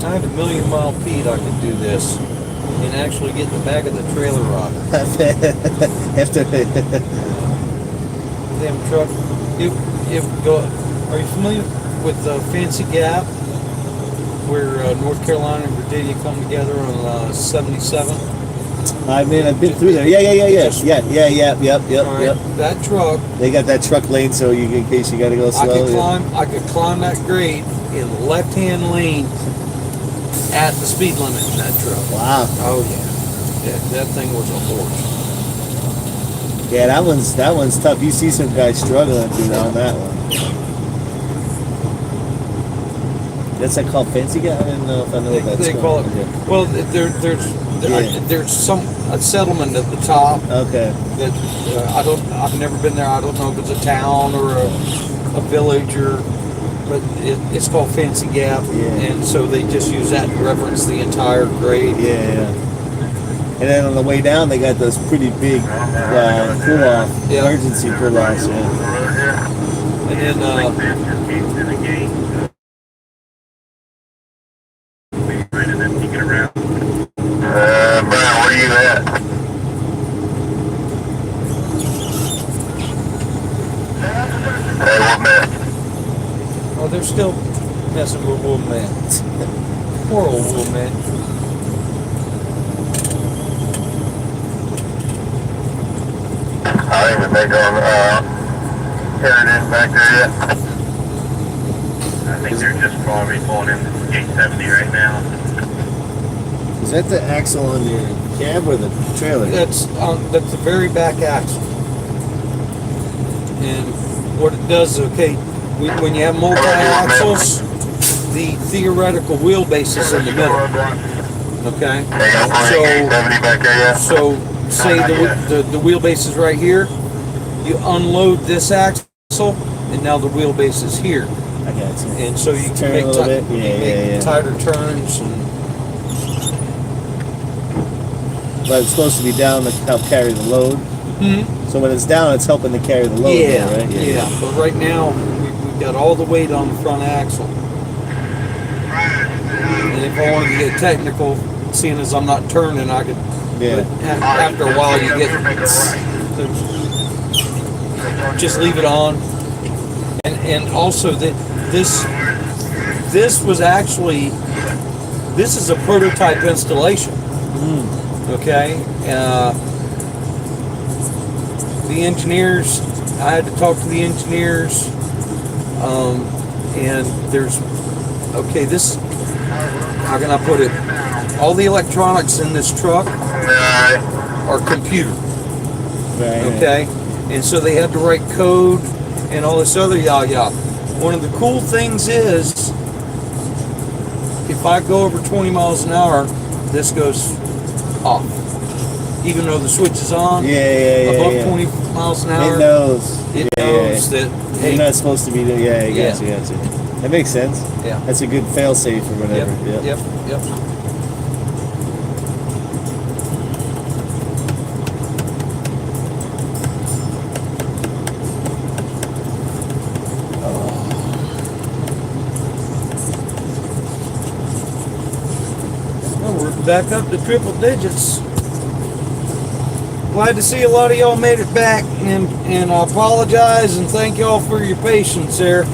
I had 1,000,000-mile feet. I could do this and actually get in the back of the trailer rod. After Damn truck. Are you familiar with Fancy Gap, where North Carolina and Virginia come together on 77? I mean, I've been through there. Yeah. Yep. That truck. They got that truck lane, so you in case you got to go slow. I could climb that grade in the left-hand lane at the speed limit in that truck. Wow. Oh yeah. That thing was a horse. Yeah, that one's tough. You see some guys struggling through on that one. That's like called Fancy Gap. I don't know if I know what that's They called. call it. Well, there's a settlement at the top. Okay. That I've never been there. I don't know if it's a town or a village but it's called Fancy Gap. Yeah. And so they just use that to reference the entire grade. Yeah. And then on the way down, they got those pretty big pull-off, emergency pull-offs. Yeah. And then Brian, where you at? Hey, what man? oh, they're still messing with Wool Man. Poor old Wool Man. I don't even think I'm headed in back there yet. I think they're just probably pulling in 870 right now. Is that the axle on your cab or the trailer? That's the very back axle. And what it does is, when you have multi-axles, the theoretical wheelbase is in the middle. Okay? So say the wheelbase is right here, you unload this axle, and now the wheelbase is here. I got you. And so you can Turn make, a little bit. Yeah. tighter turns. And But it's supposed to be down to help carry the load. mm-hmm. So when it's down, it's helping to carry the load. Yeah, there, right? yeah. But right now, we've got all the weight on the front axle. And if I wanted to get technical, seeing as I'm not turning, I could. Yeah. But after a while, you get. Just leave it on. And also that this was actually, this is a prototype installation. Okay, the engineers, I had to talk to the engineers, and there's, okay, this, how can I put it? All the electronics in this truck are computer. Right. Okay, and so they had to write code and all this other yah. One of the cool things is, if I go over 20 miles an hour, this goes off. Even though the switch is on, above 20 miles an hour, it knows. It knows that, hey, you're not supposed to be doing. Yeah, I got you. That makes sense. Yeah, that's a good fail-safe or whatever. Yep. We're back up to triple digits. Glad to see a lot of y'all made it back, and I apologize and thank y'all for your patience there.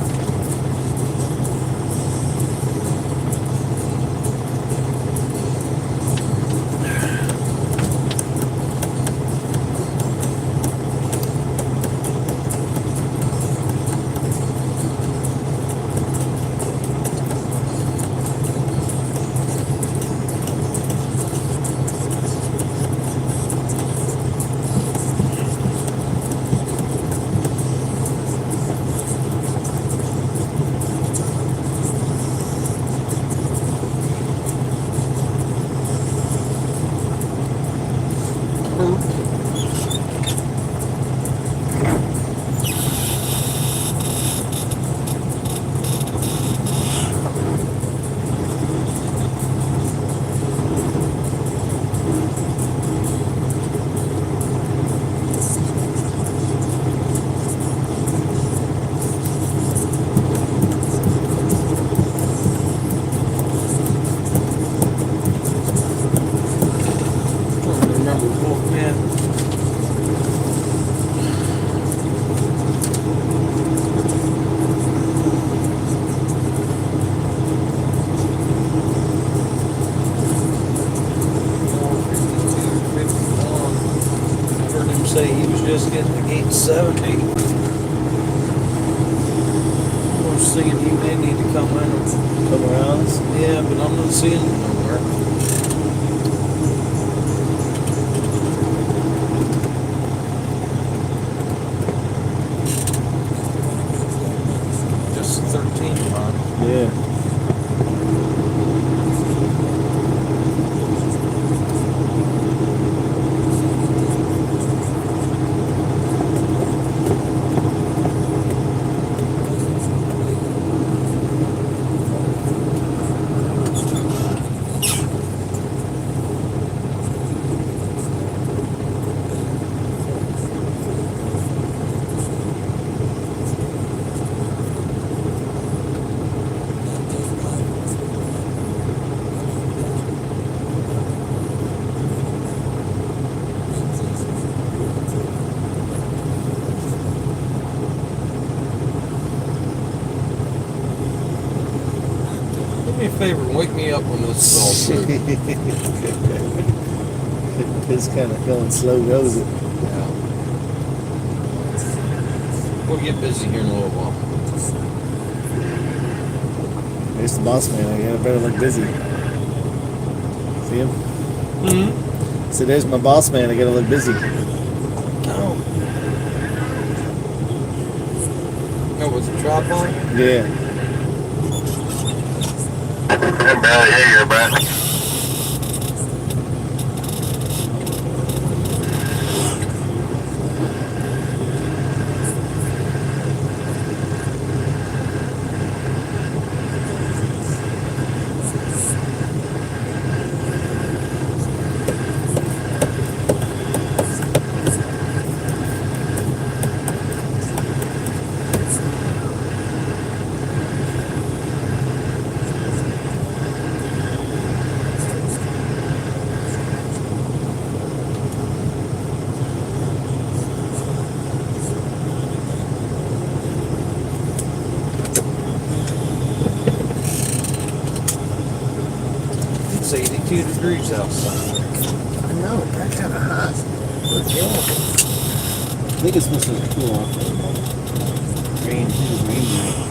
Say he was just getting the gate 70. I was thinking he may need to come in and come around. Yeah, but I'm not seeing him nowhere. Just 13 line. Yeah. Do me a favor and wake me up when this is all through. It's kind of going slow, goes it? Yeah. We'll get busy here in a little while. There's the boss man. I better look busy. See him? Mm-hmm. So there's my boss man. I gotta look busy. Oh. No, was it tripod? Yeah. I can barely hear you, Brett. degrees outside. I know, it got kind of hot. But yeah. I think it's supposed to cool off. Rain, rain.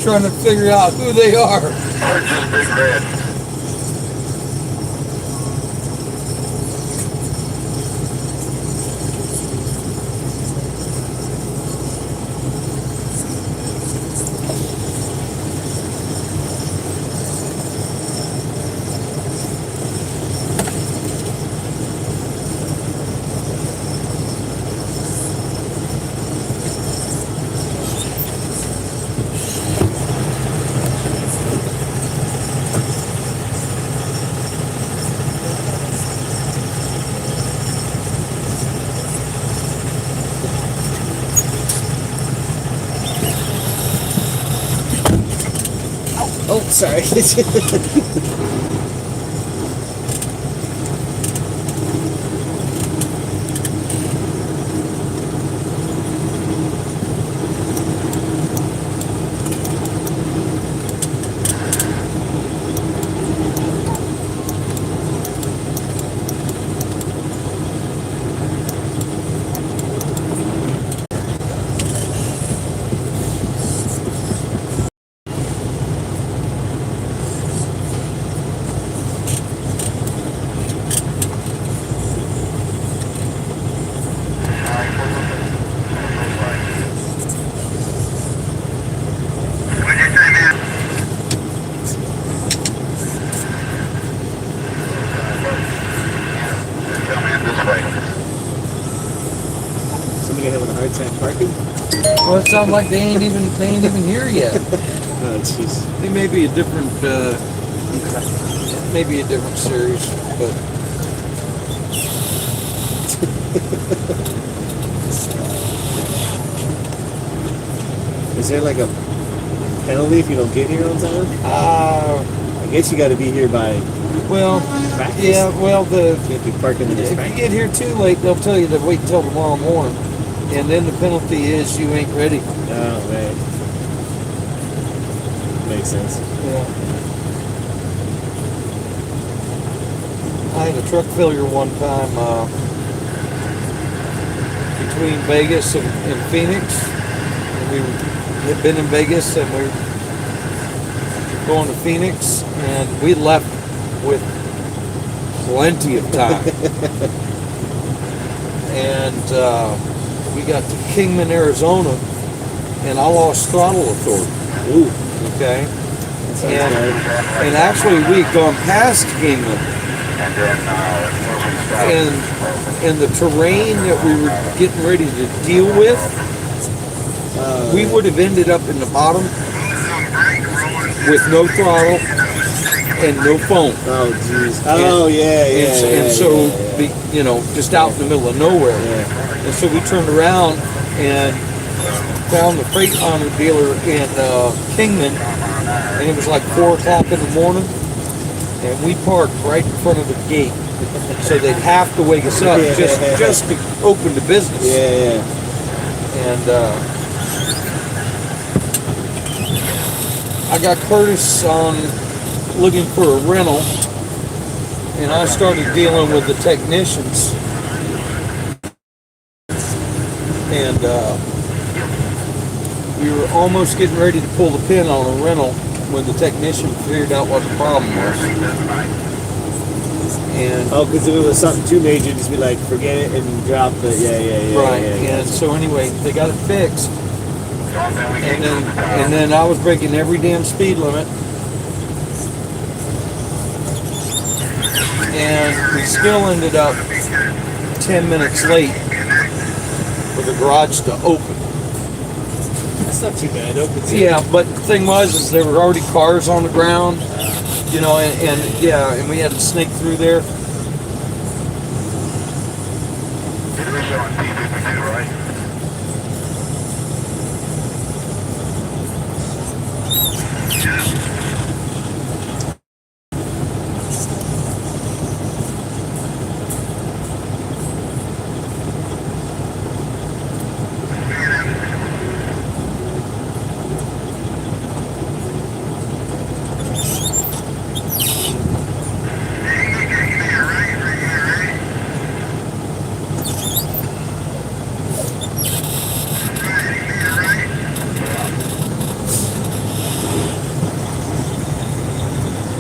Trying to figure out who they are. Or just Big Red. Oh, sorry. Somebody having a hard time parking? Well, it sounds like they ain't even here yet. Oh, jeez. They may be a different, maybe a different series, but Is there like a penalty if you don't get here on time? I guess you got to be here by well, practice. yeah, well, You can't be parking in this if you practice. get here too late, they'll tell you to wait until tomorrow morning, and then the penalty is you ain't ready. Oh, man. Makes sense. Yeah. I had a truck failure one time between Vegas and Phoenix. And we had been in Vegas and we were going to Phoenix, and we left with plenty of time. And we got to Kingman, Arizona, and I lost throttle authority. Ooh. Okay. Sounds bad. And actually we had gone past Kingman, and the terrain that we were getting ready to deal with, we would have ended up in the bottom with no throttle and no phone. Oh, jeez. Oh, And so, you know, just out in the middle of nowhere. Yeah. And so we turned around and found the freight honor dealer in Kingman, and it was like 4 o'clock in the morning, and we parked right in front of the gate, so they'd have to wake us up just to open the business. Yeah. And I got Curtis on looking for a rental, and I started dealing with the technicians, and we were almost getting ready to pull the pin on a rental when the technician figured out what the problem was. And because if it was something too major, just be like, forget it and drop the right. Yeah. And so anyway, they got it fixed. And then I was breaking every damn speed limit. And we still ended up 10 minutes late for the garage to open. That's not too bad. Opens it. Yeah, but the thing was, is there were already cars on the ground, you know, and we had to snake through there.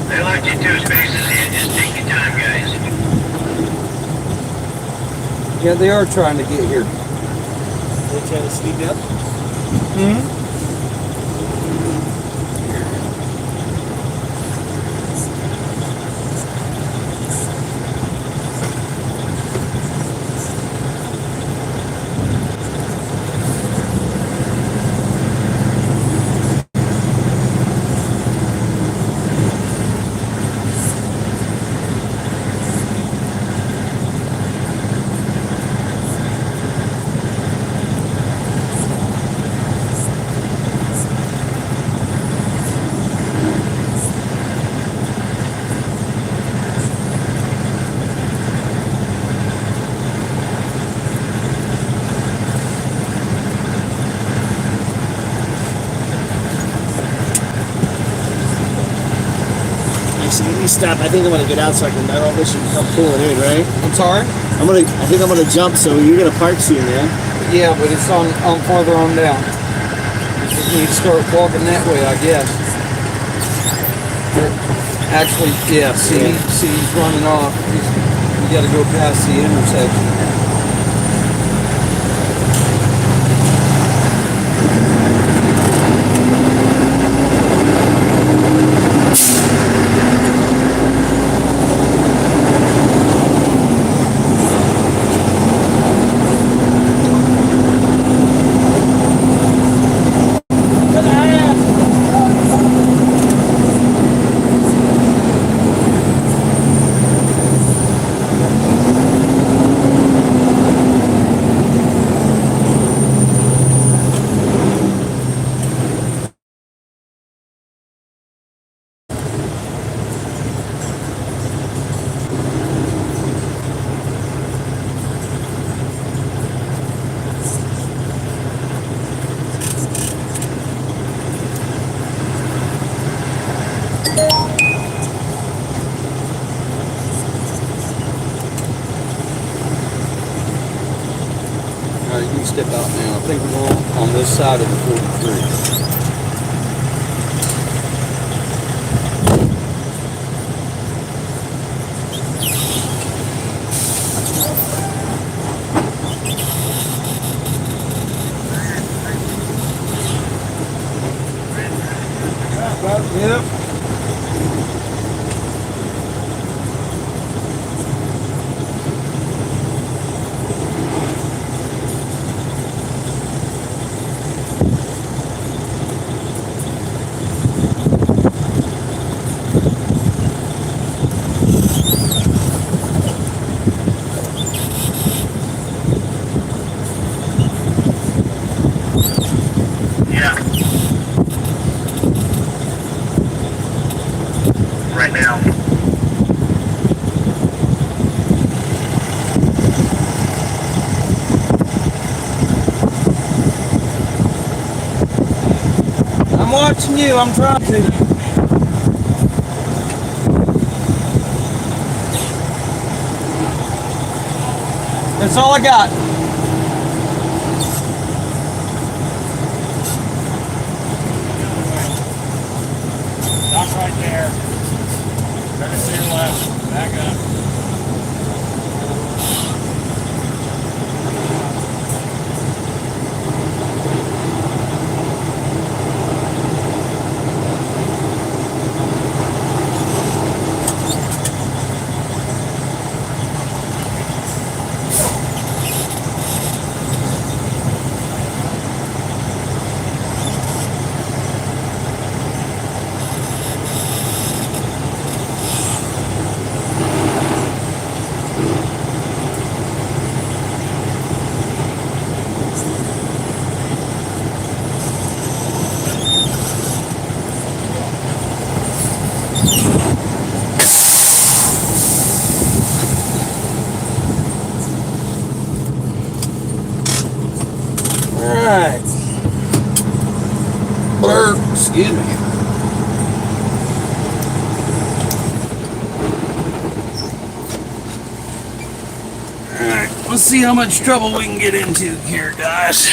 They left you 2 spaces here. Just take your time, guys. Yeah, they are trying to get here. They're trying to speed up. Hmm. Stop. I think I'm gonna get out so I don't wish you come pulling in, right? I'm sorry? I think I'm gonna jump, so you're gonna park soon, man. Yeah, but it's on farther on down. You need to start walking that way, I guess. Actually, yeah, see, he's running off. We gotta go past the intersection. Alright, you can step out now. I think we're going on this side of the 43. Yep. Right now. I'm watching you. I'm trying to. That's all I got. Stop right there. Turn it to your left. Back up. Alright. Excuse me. Alright, let's see how much trouble we can get into here, guys.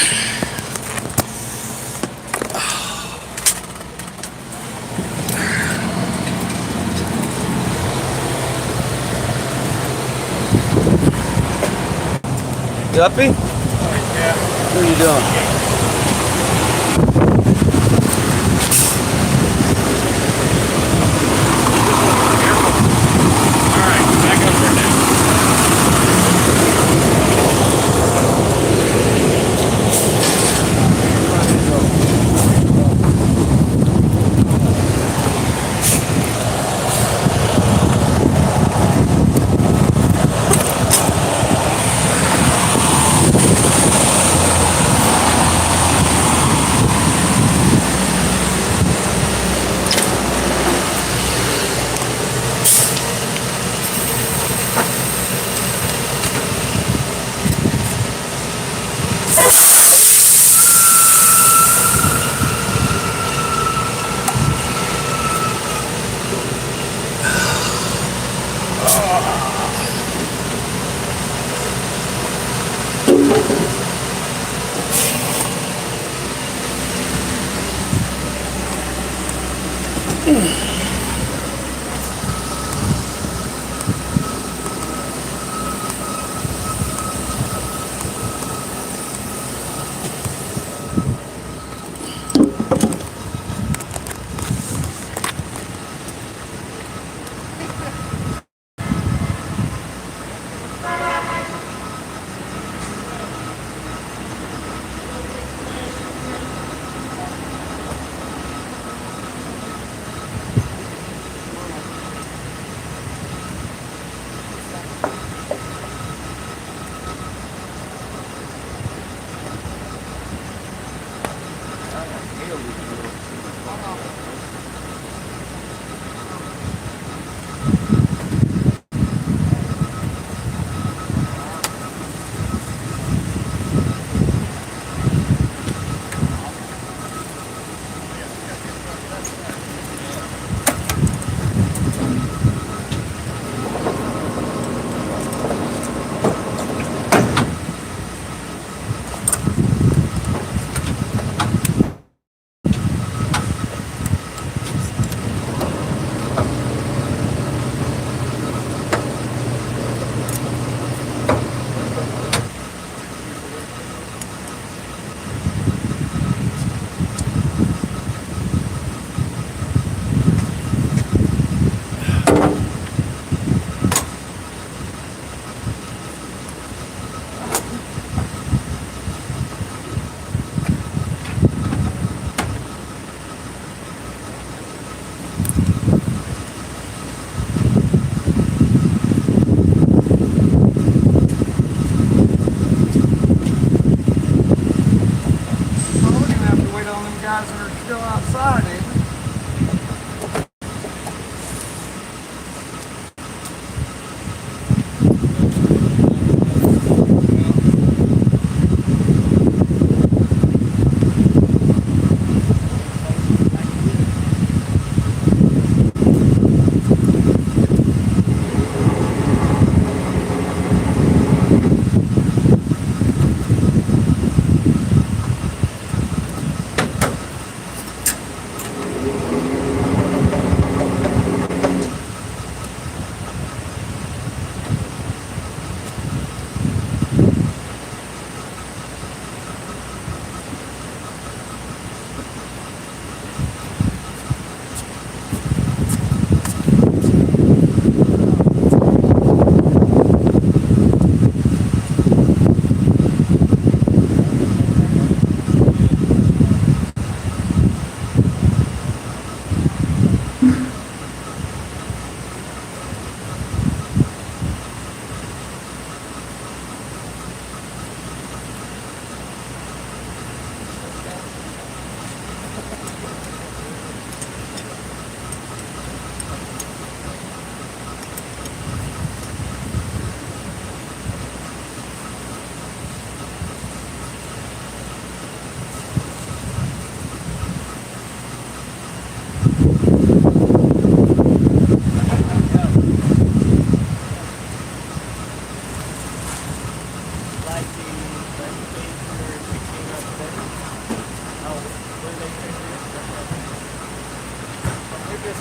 Guppy? Yeah. What are you doing?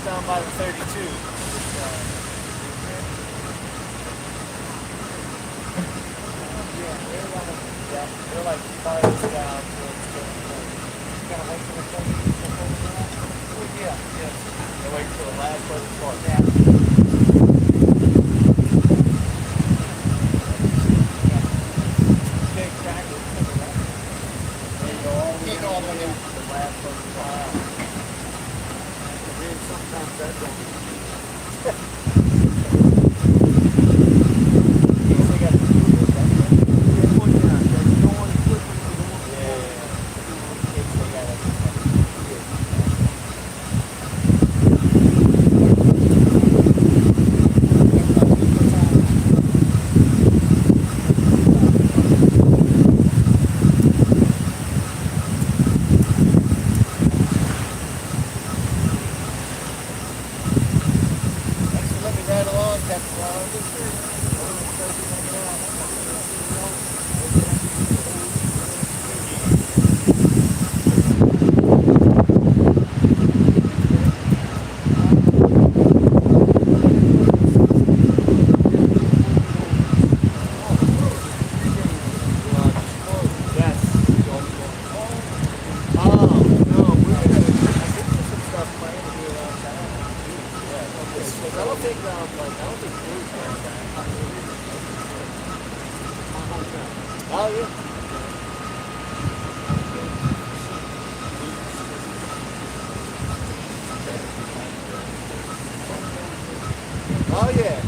down by the 32. They're like farthest down. Kind of wait for the thing. Yeah, yes. They wait for the last part of the park. Yeah. Big cracker. They go all the way down to the last part of the park. And sometimes that don't. Oh, yeah. Oh, yeah.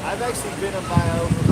I've actually been by over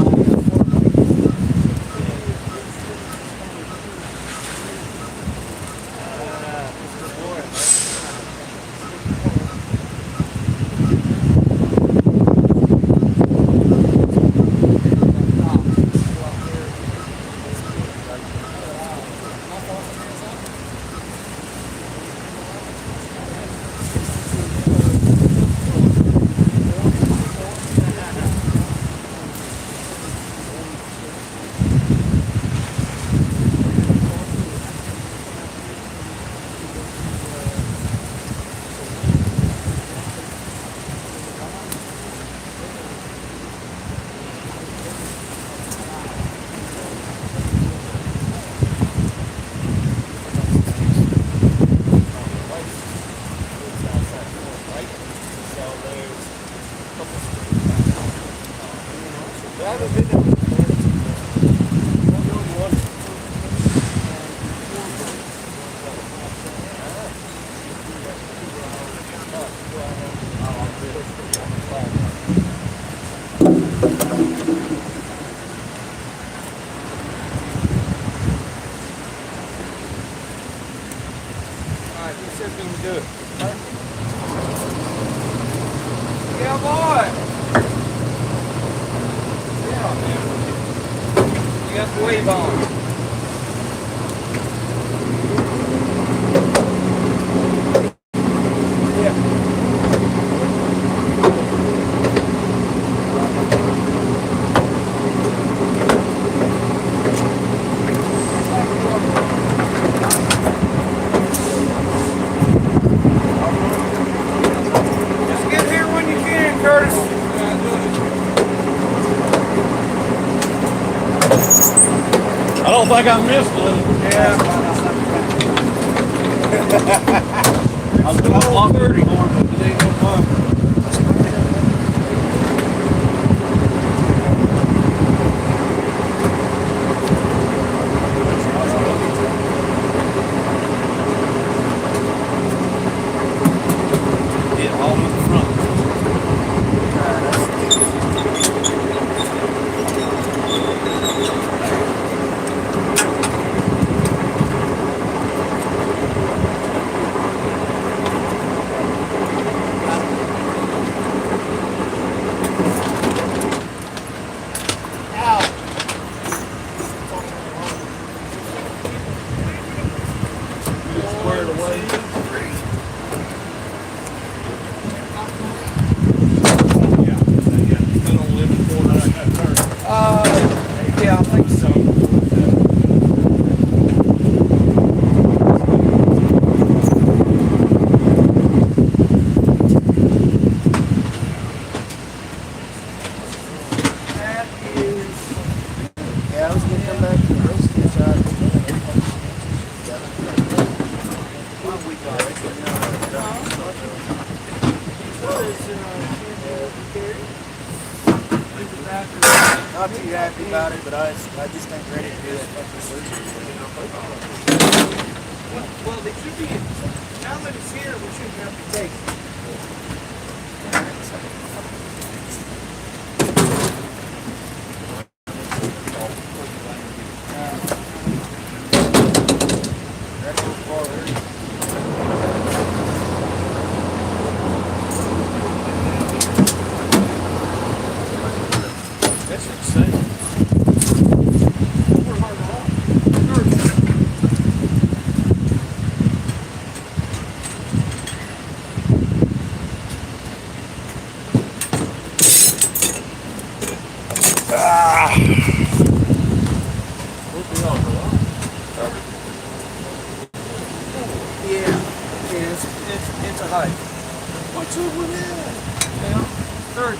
I don't think I missed one. Yeah. I was doing block 30 more, but today no fun. Yeah, all in the front. not too happy about it, but I just ain't ready to do that fucking surgery. Well, they should be, now that it's here, we shouldn't have to take it. That's insane. We're hard on. It's a hike. What's up with that? Yeah, 30.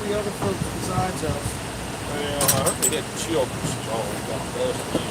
Other folks besides us. Well, I heard they had children all got busted in.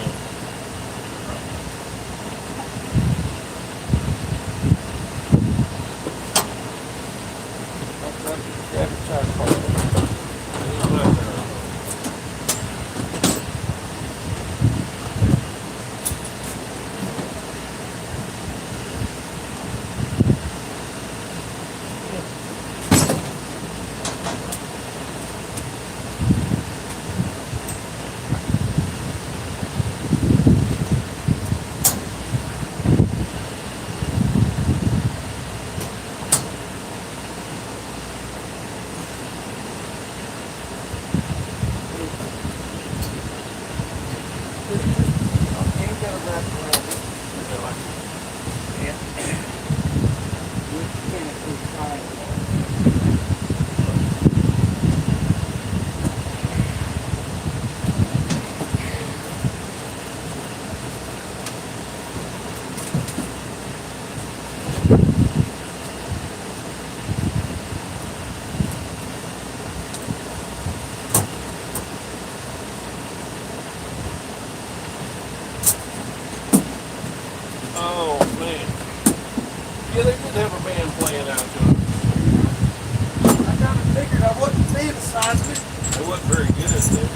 Oh man. Yeah, they did have a band playing out there. I kind of figured I wouldn't see the size of it. They wasn't very good at that.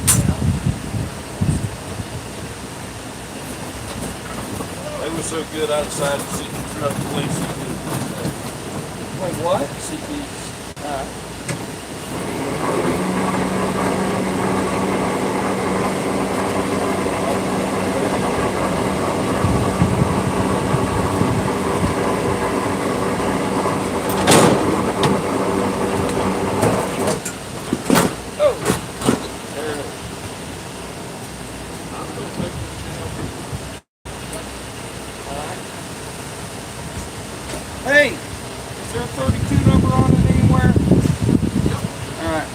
They were so good I decided to try to play CDs. Wait, what? CDs. Hey, is there a 32 number on it anywhere? Yep. All right.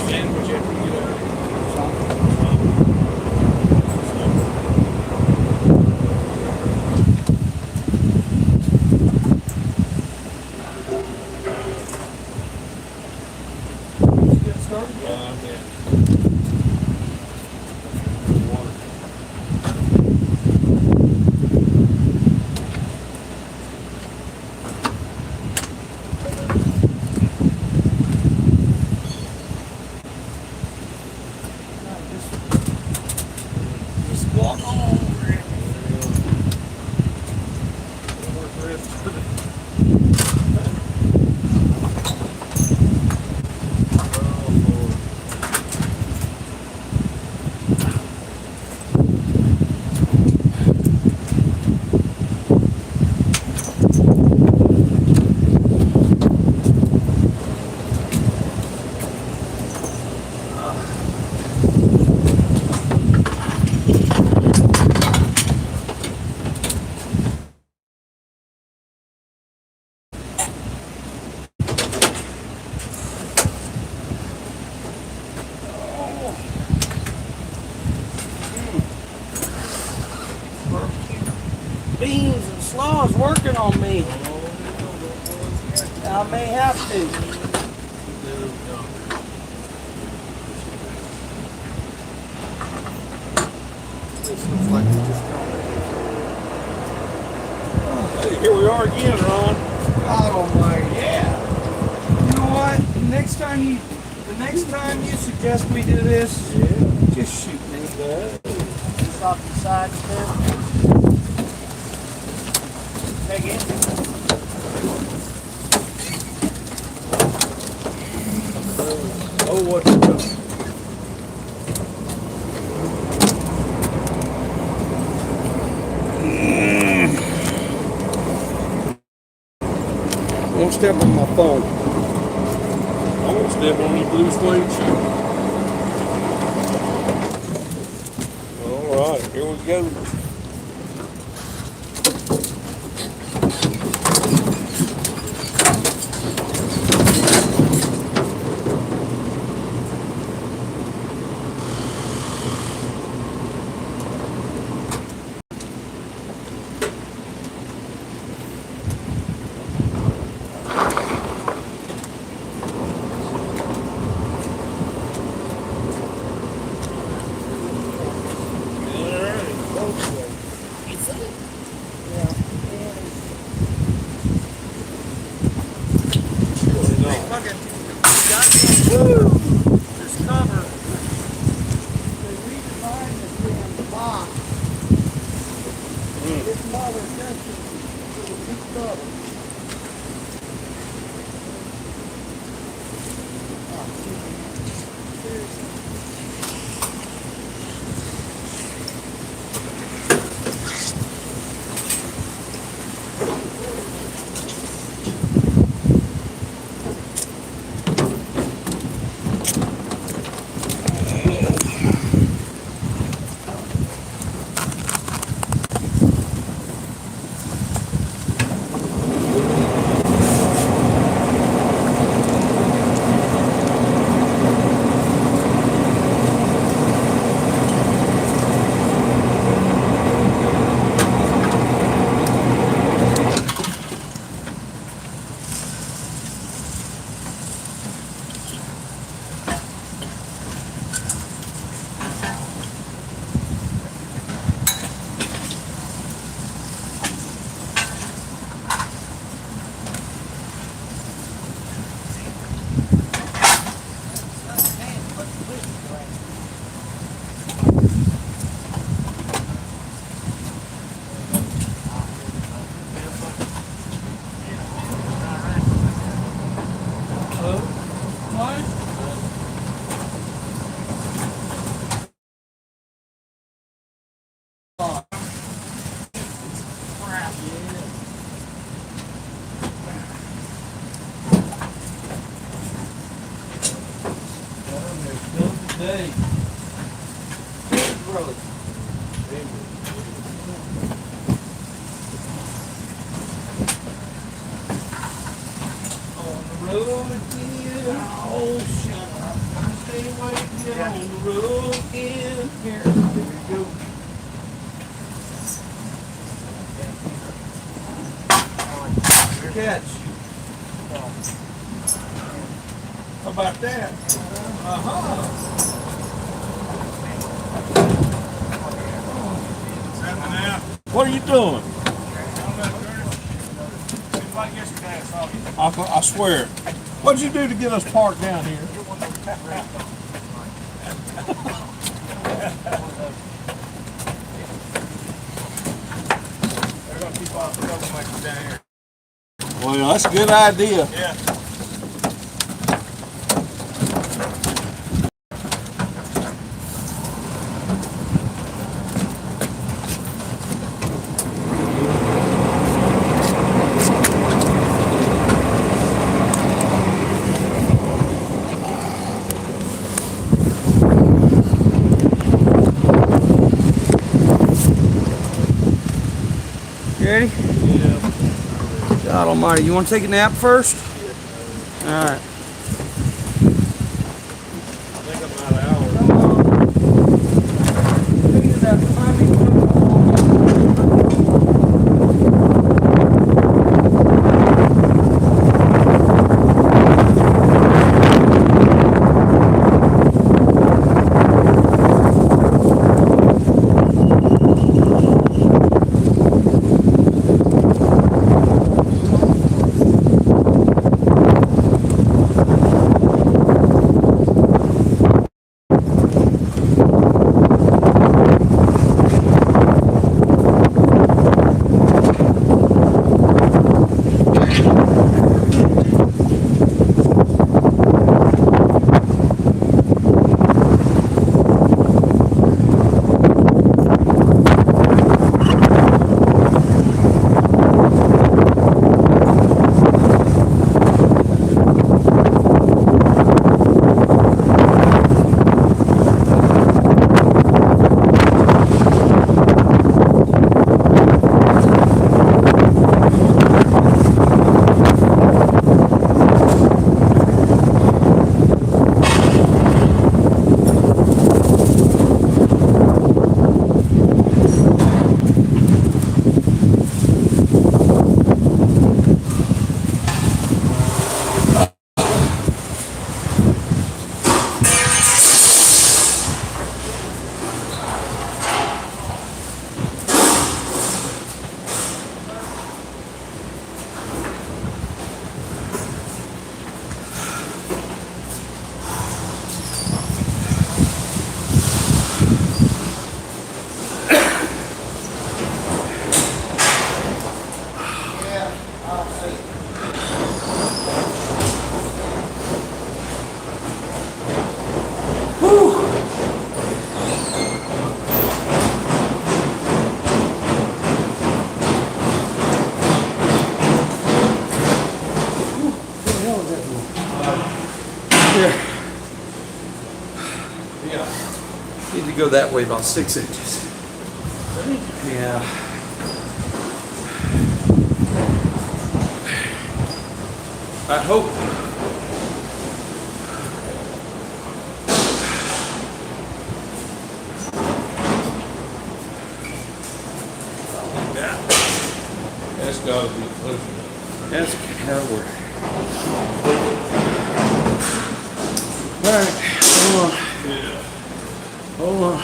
sandwich after you get out. Get started? Yeah. Just walk on over it. Beans and slaws working on me. I may have to. This looks like it's just Hey, here we are again, Ron. God almighty, yeah. You know what? The next time you suggest we do this, just shoot me. Just off the side there. Take it. Oh, what's it doing? Don't step on my phone. I won't step on your blue suede shoe. All right, here we go. This cover. They redesigned this damn box. This mother just is a big cover. Seriously. Hey. Road. On the road again. Oh, shut up. broken here. There you go. Good catch. How about that? What are you doing? I swear. What'd you do to get us parked down here? They're gonna keep all the troublemakers down here. Well, that's a good idea. Yeah. You ready? Yeah. God almighty, you want to take a nap first? All right. I think I'm about an hour. Need to go that way about 6 inches. Yeah. I hope. Yeah. That's gotta be close. That's that'll work. All right, hold on. Yeah. Hold on.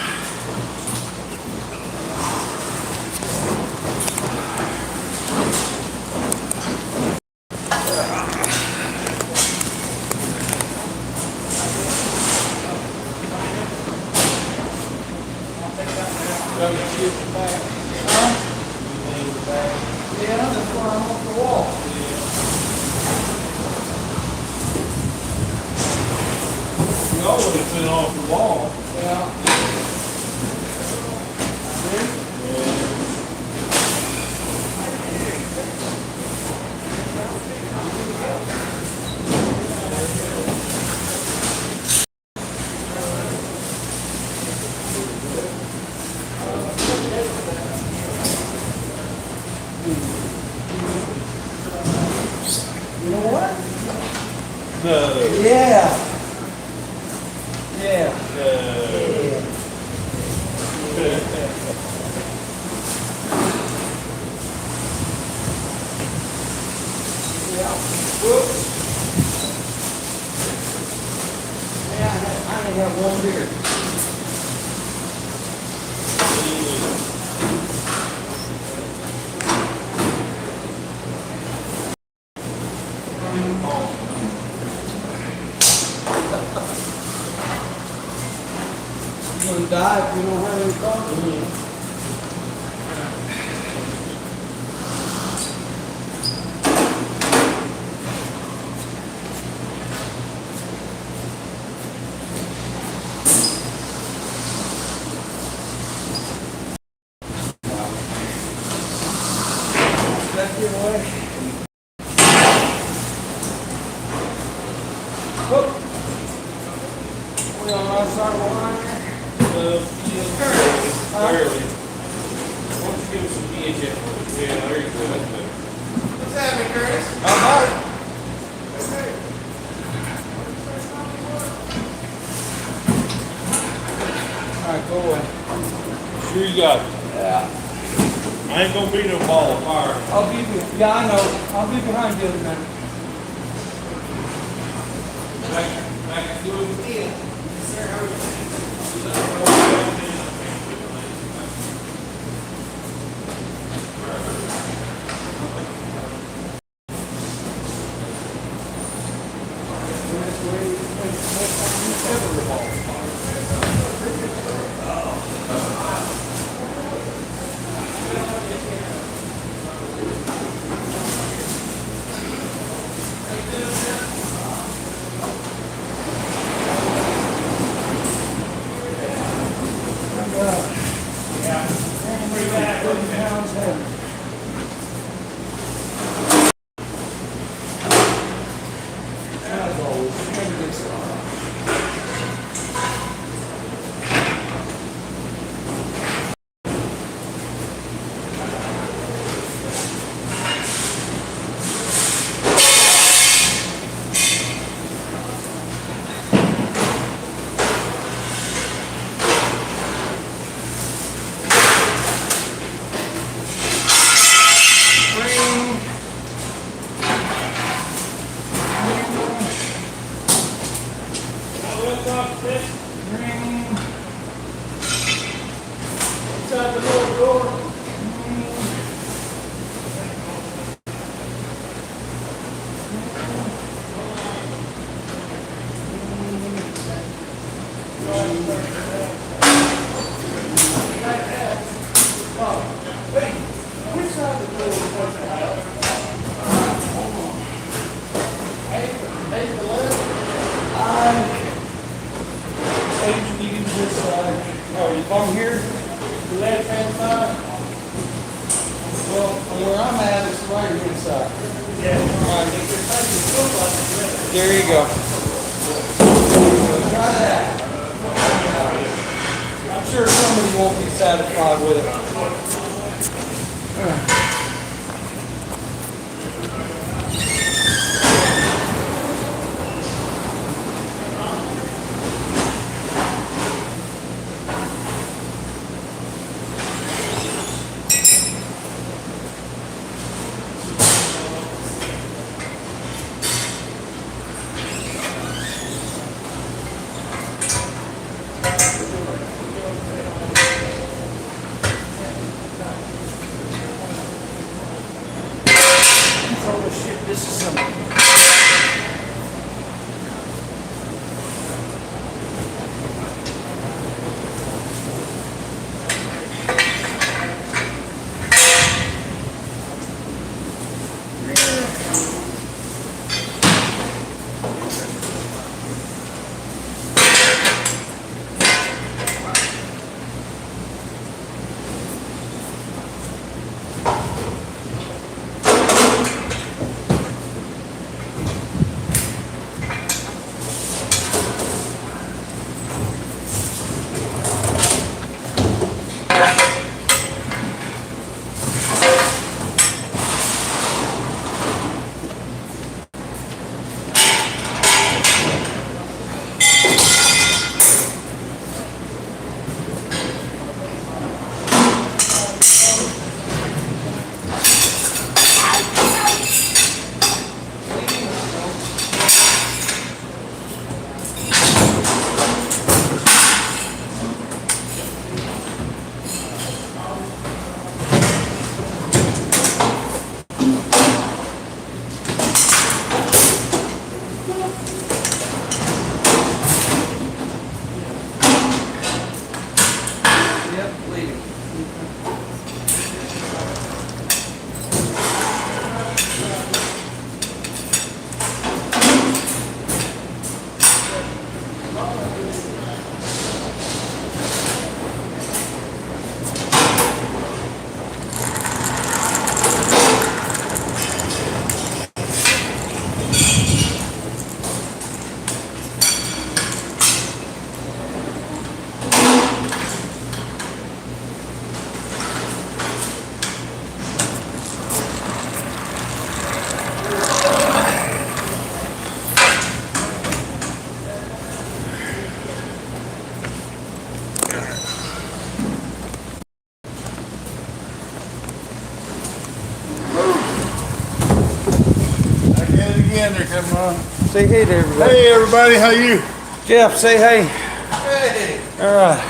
Yeah, that's why I'm off the wall. You always been off the wall. Yeah. You know what? No. Yeah. Yeah. Whoops. Yeah, I only have one beer. You're gonna die if you don't have any coffee. That give away. Whoop. We on our side of the line here? Barely. Why don't you give us some DHF? Yeah, there you go. That's better. What's happening, Curtis? How about it? Alright, go away. Sure you got it. Yeah. I ain't gonna be no ball of fire. I'll be, yeah, I know. I'll be behind you in a minute. Back to doing it again. Inside the little door. Oh, you come here? The left hand side? Well, where I'm at is the right hand side. Yeah. All right. There you go. Try that. I'm sure somebody won't be satisfied with it. Henry coming on. Say hey to everybody. Hey everybody, how you? Jeff, say hey. Hey. All right.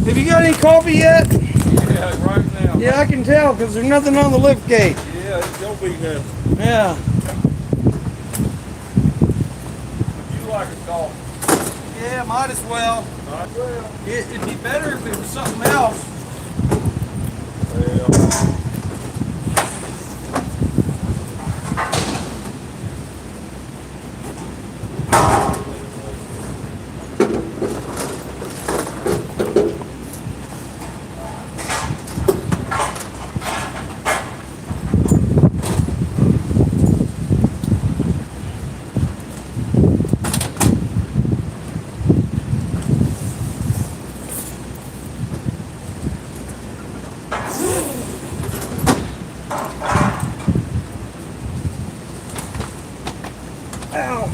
Have you got any coffee yet? Yeah, right now. Yeah, I can tell because there's nothing on the lift gate. Yeah, it's gonna be nothing. Yeah. Would you like a coffee? Yeah, might as well. Not well. It'd be better if it was something else. Well. Ow.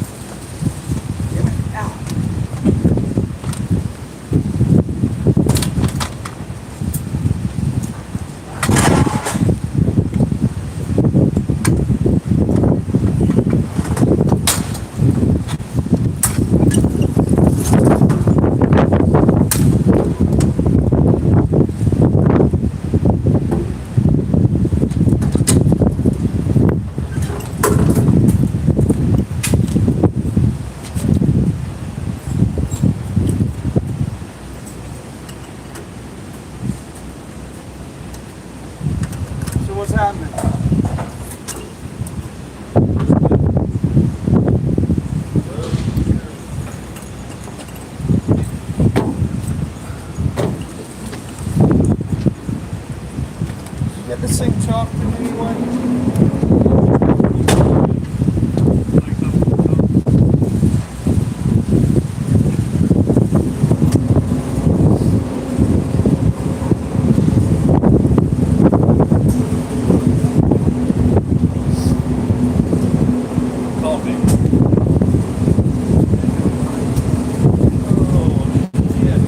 So what's happening? You got this thing chopped in any way? Coffee. Oh, yeah.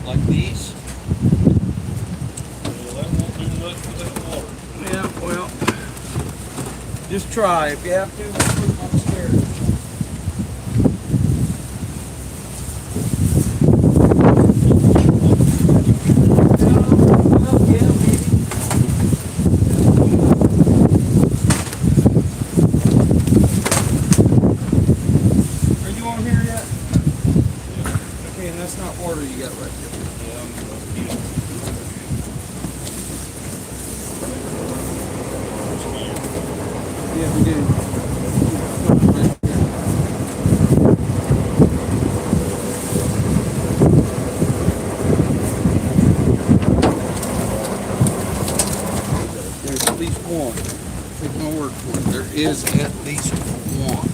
Like these? Well, that won't do much with that water. Yeah, well, just try. If you have to, put them upstairs. Well, yeah, maybe. Are you on here yet? Okay, and that's not water you got right there. Yeah, Yeah, we do. There's at least one. Take my word for it. There is at least one.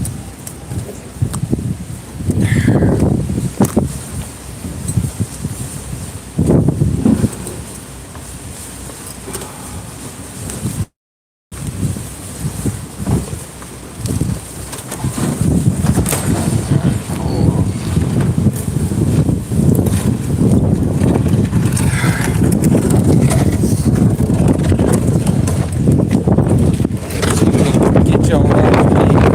Get y'all out of here.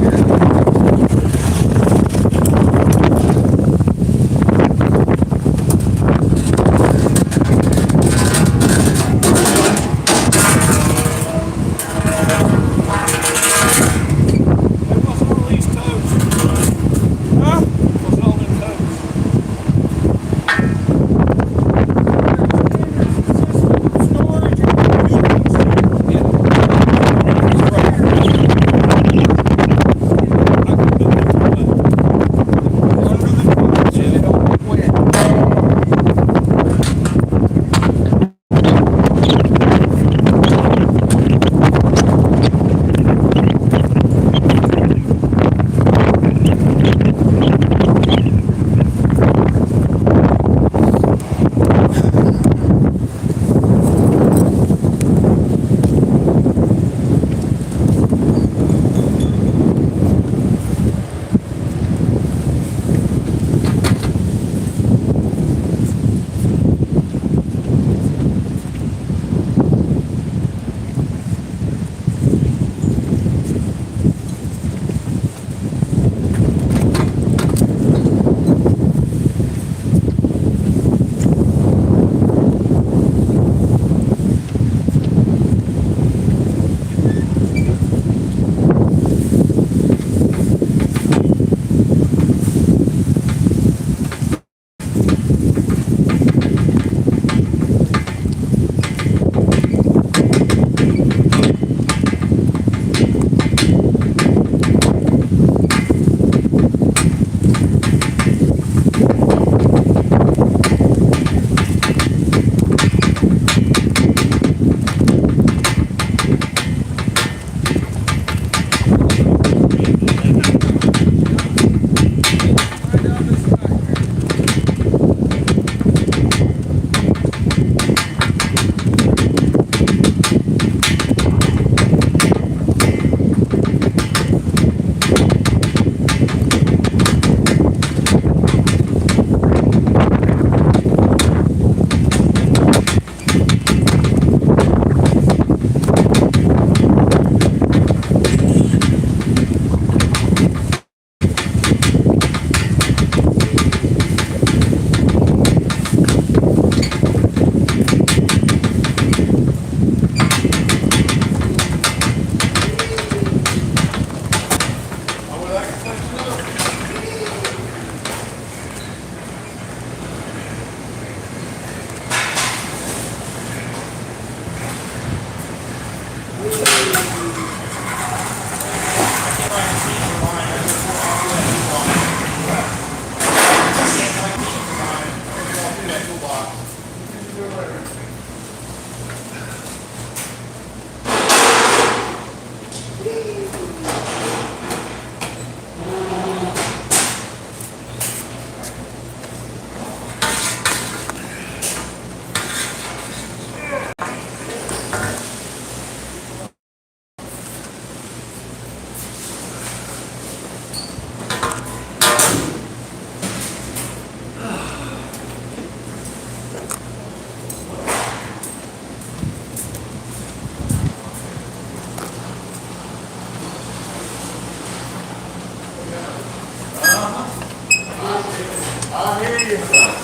I hear you.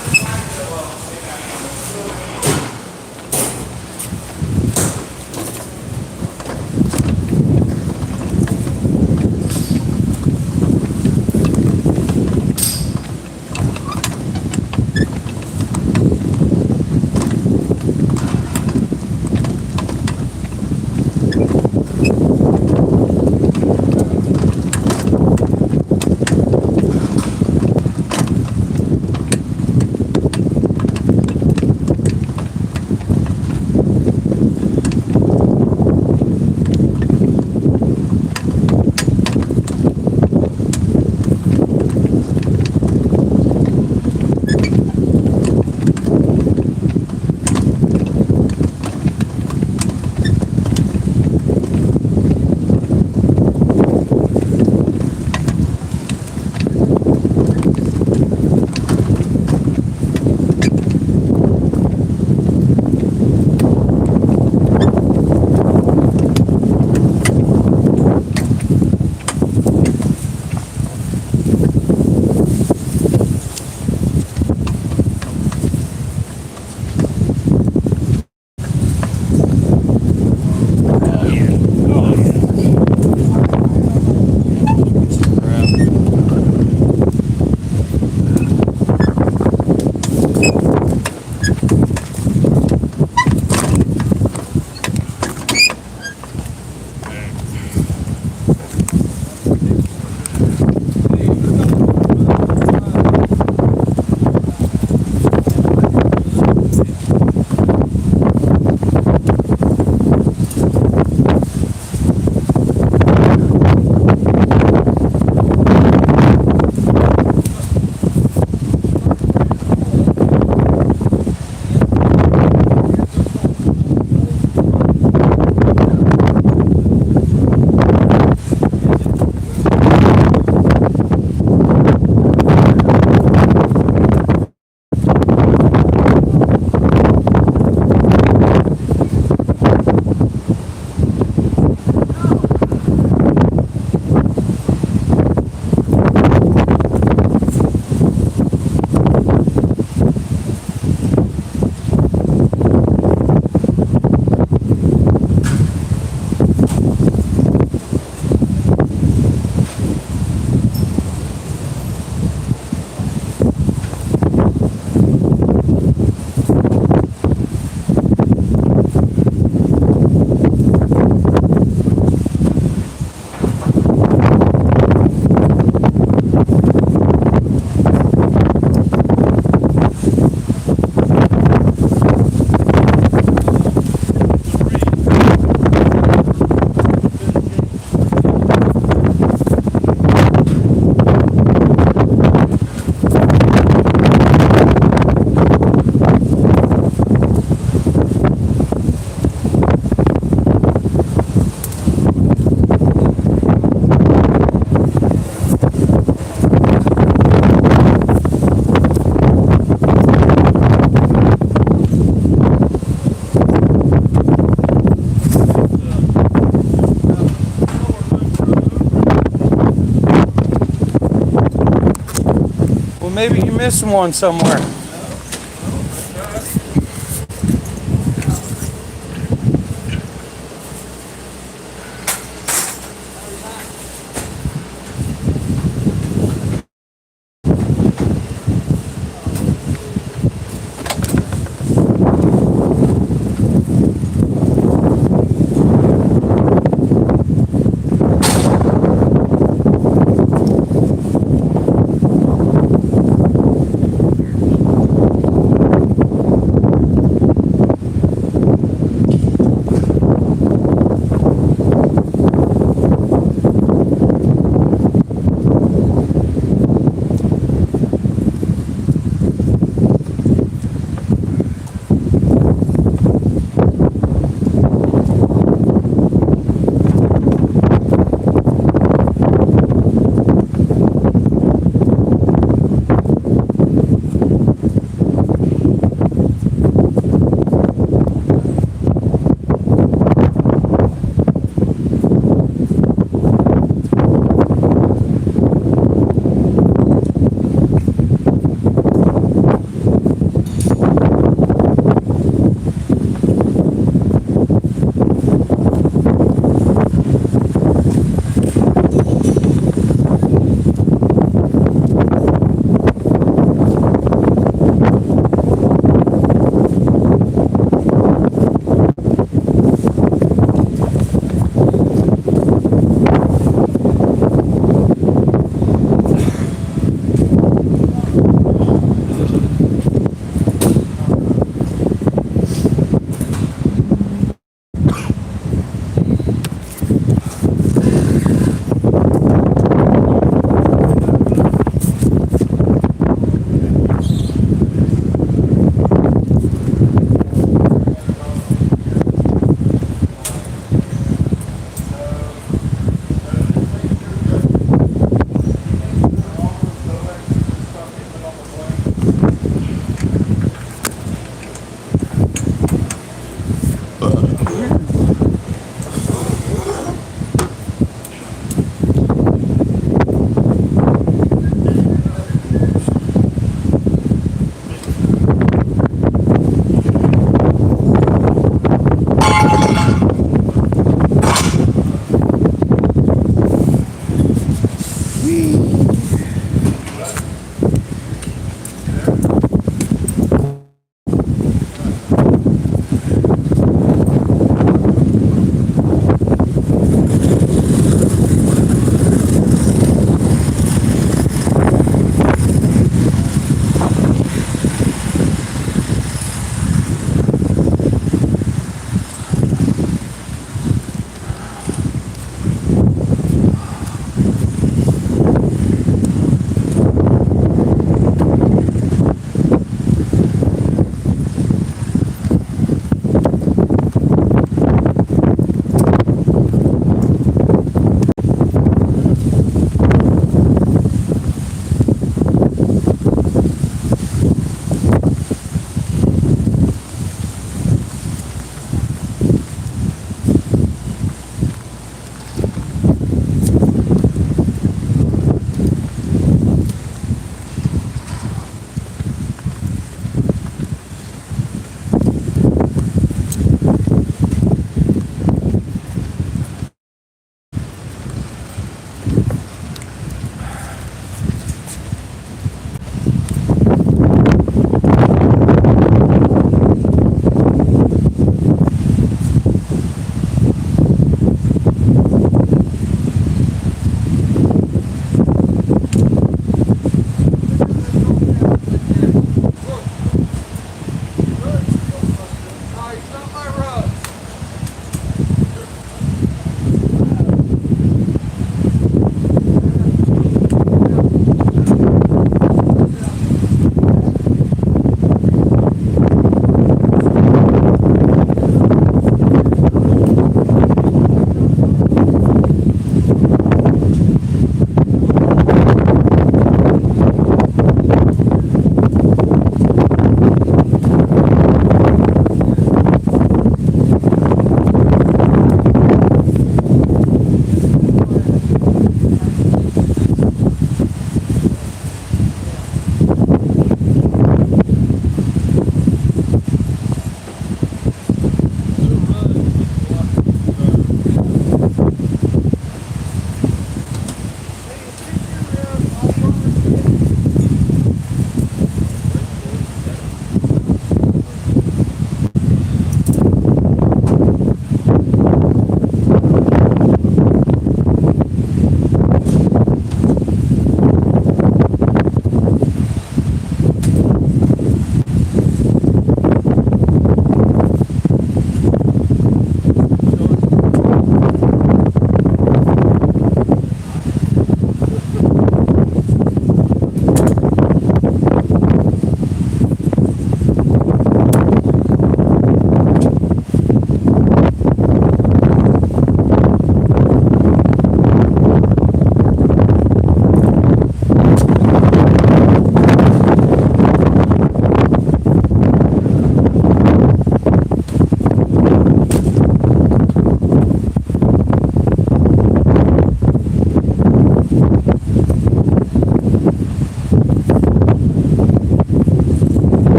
Maybe you're missing one somewhere.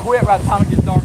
quit by the time it gets dark.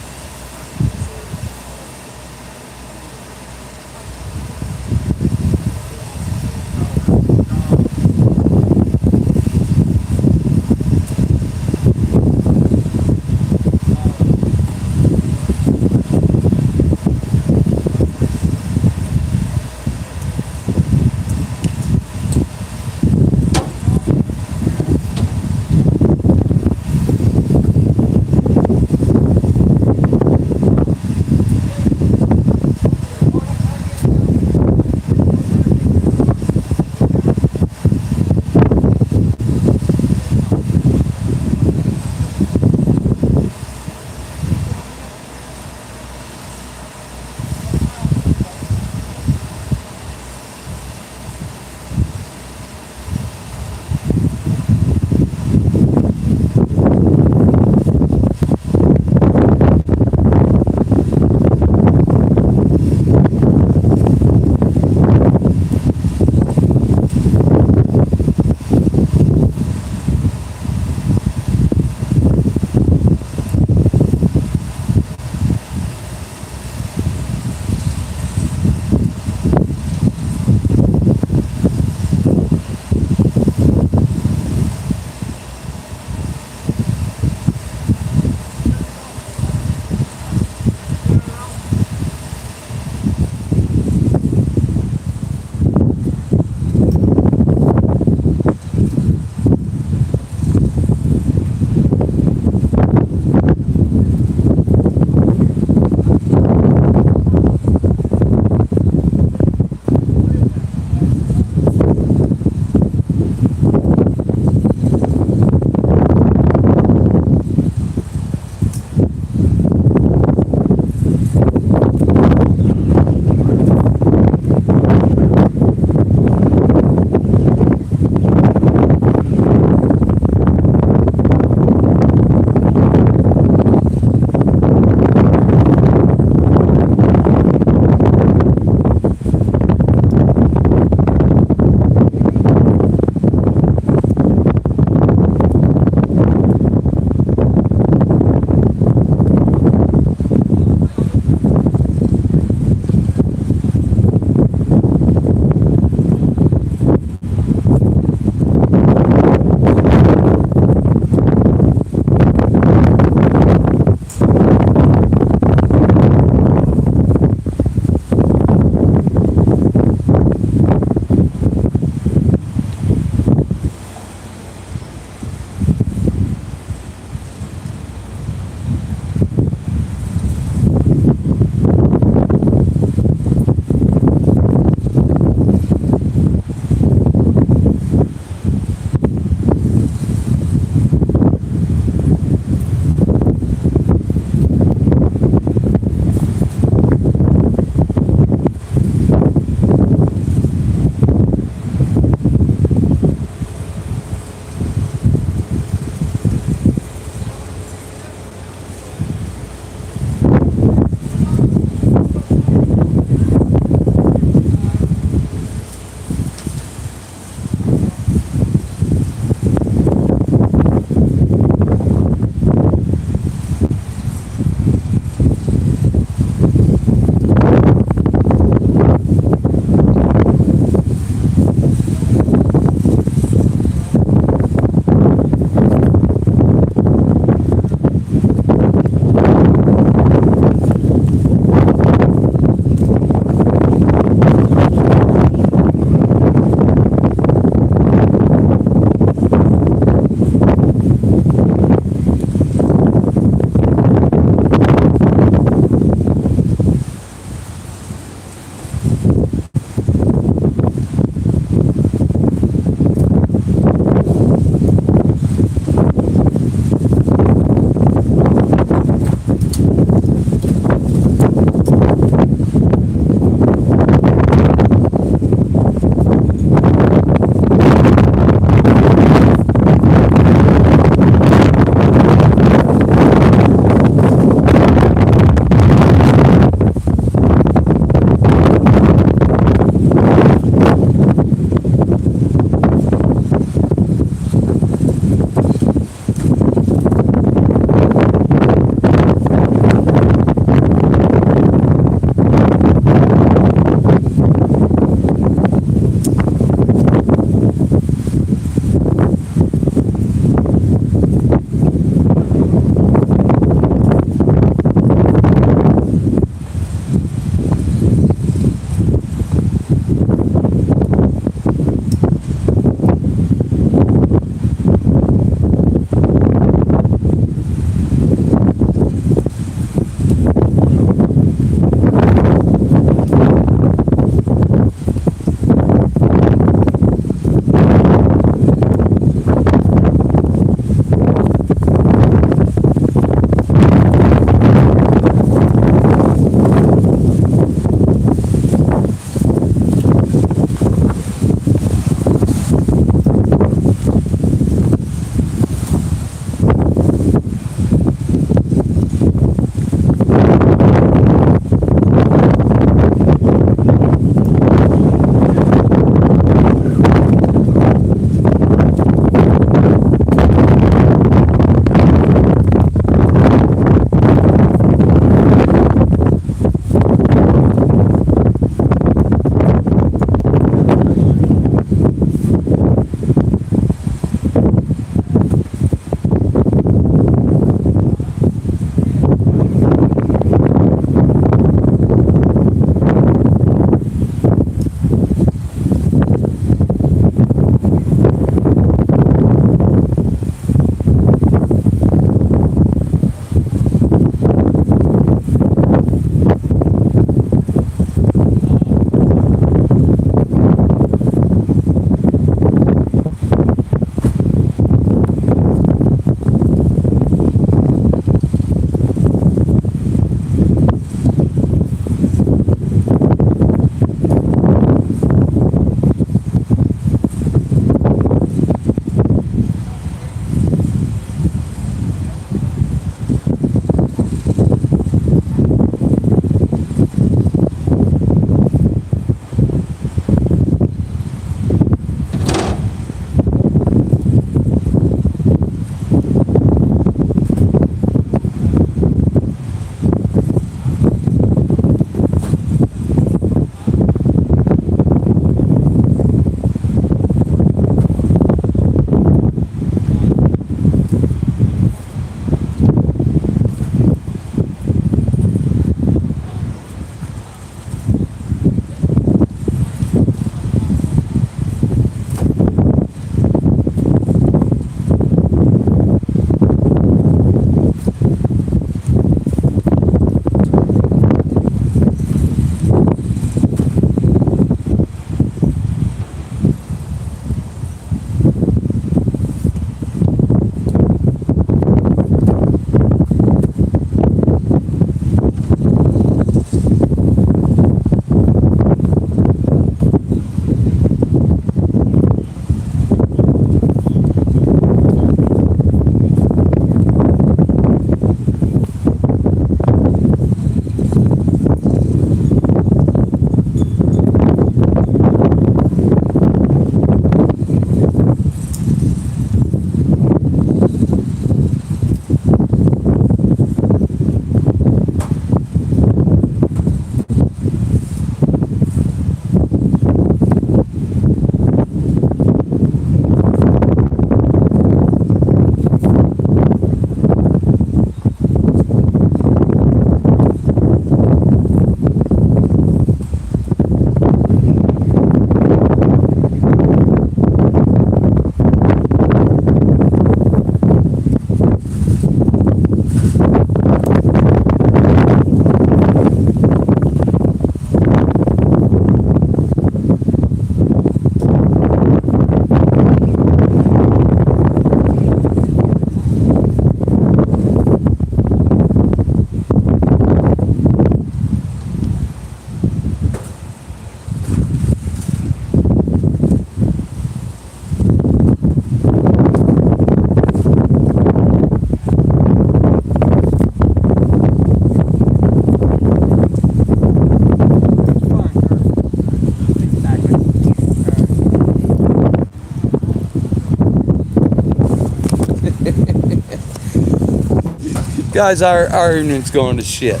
Guys, our evening's going to shit.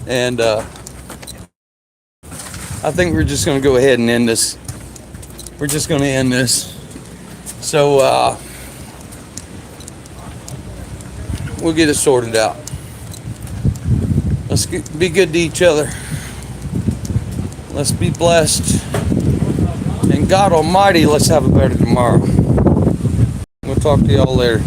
And I think we're just going to go ahead and end this. We're just going to end this. So we'll get it sorted out. Let's be good to each other. Let's be blessed. And God Almighty, let's have a better tomorrow. We'll talk to y'all later.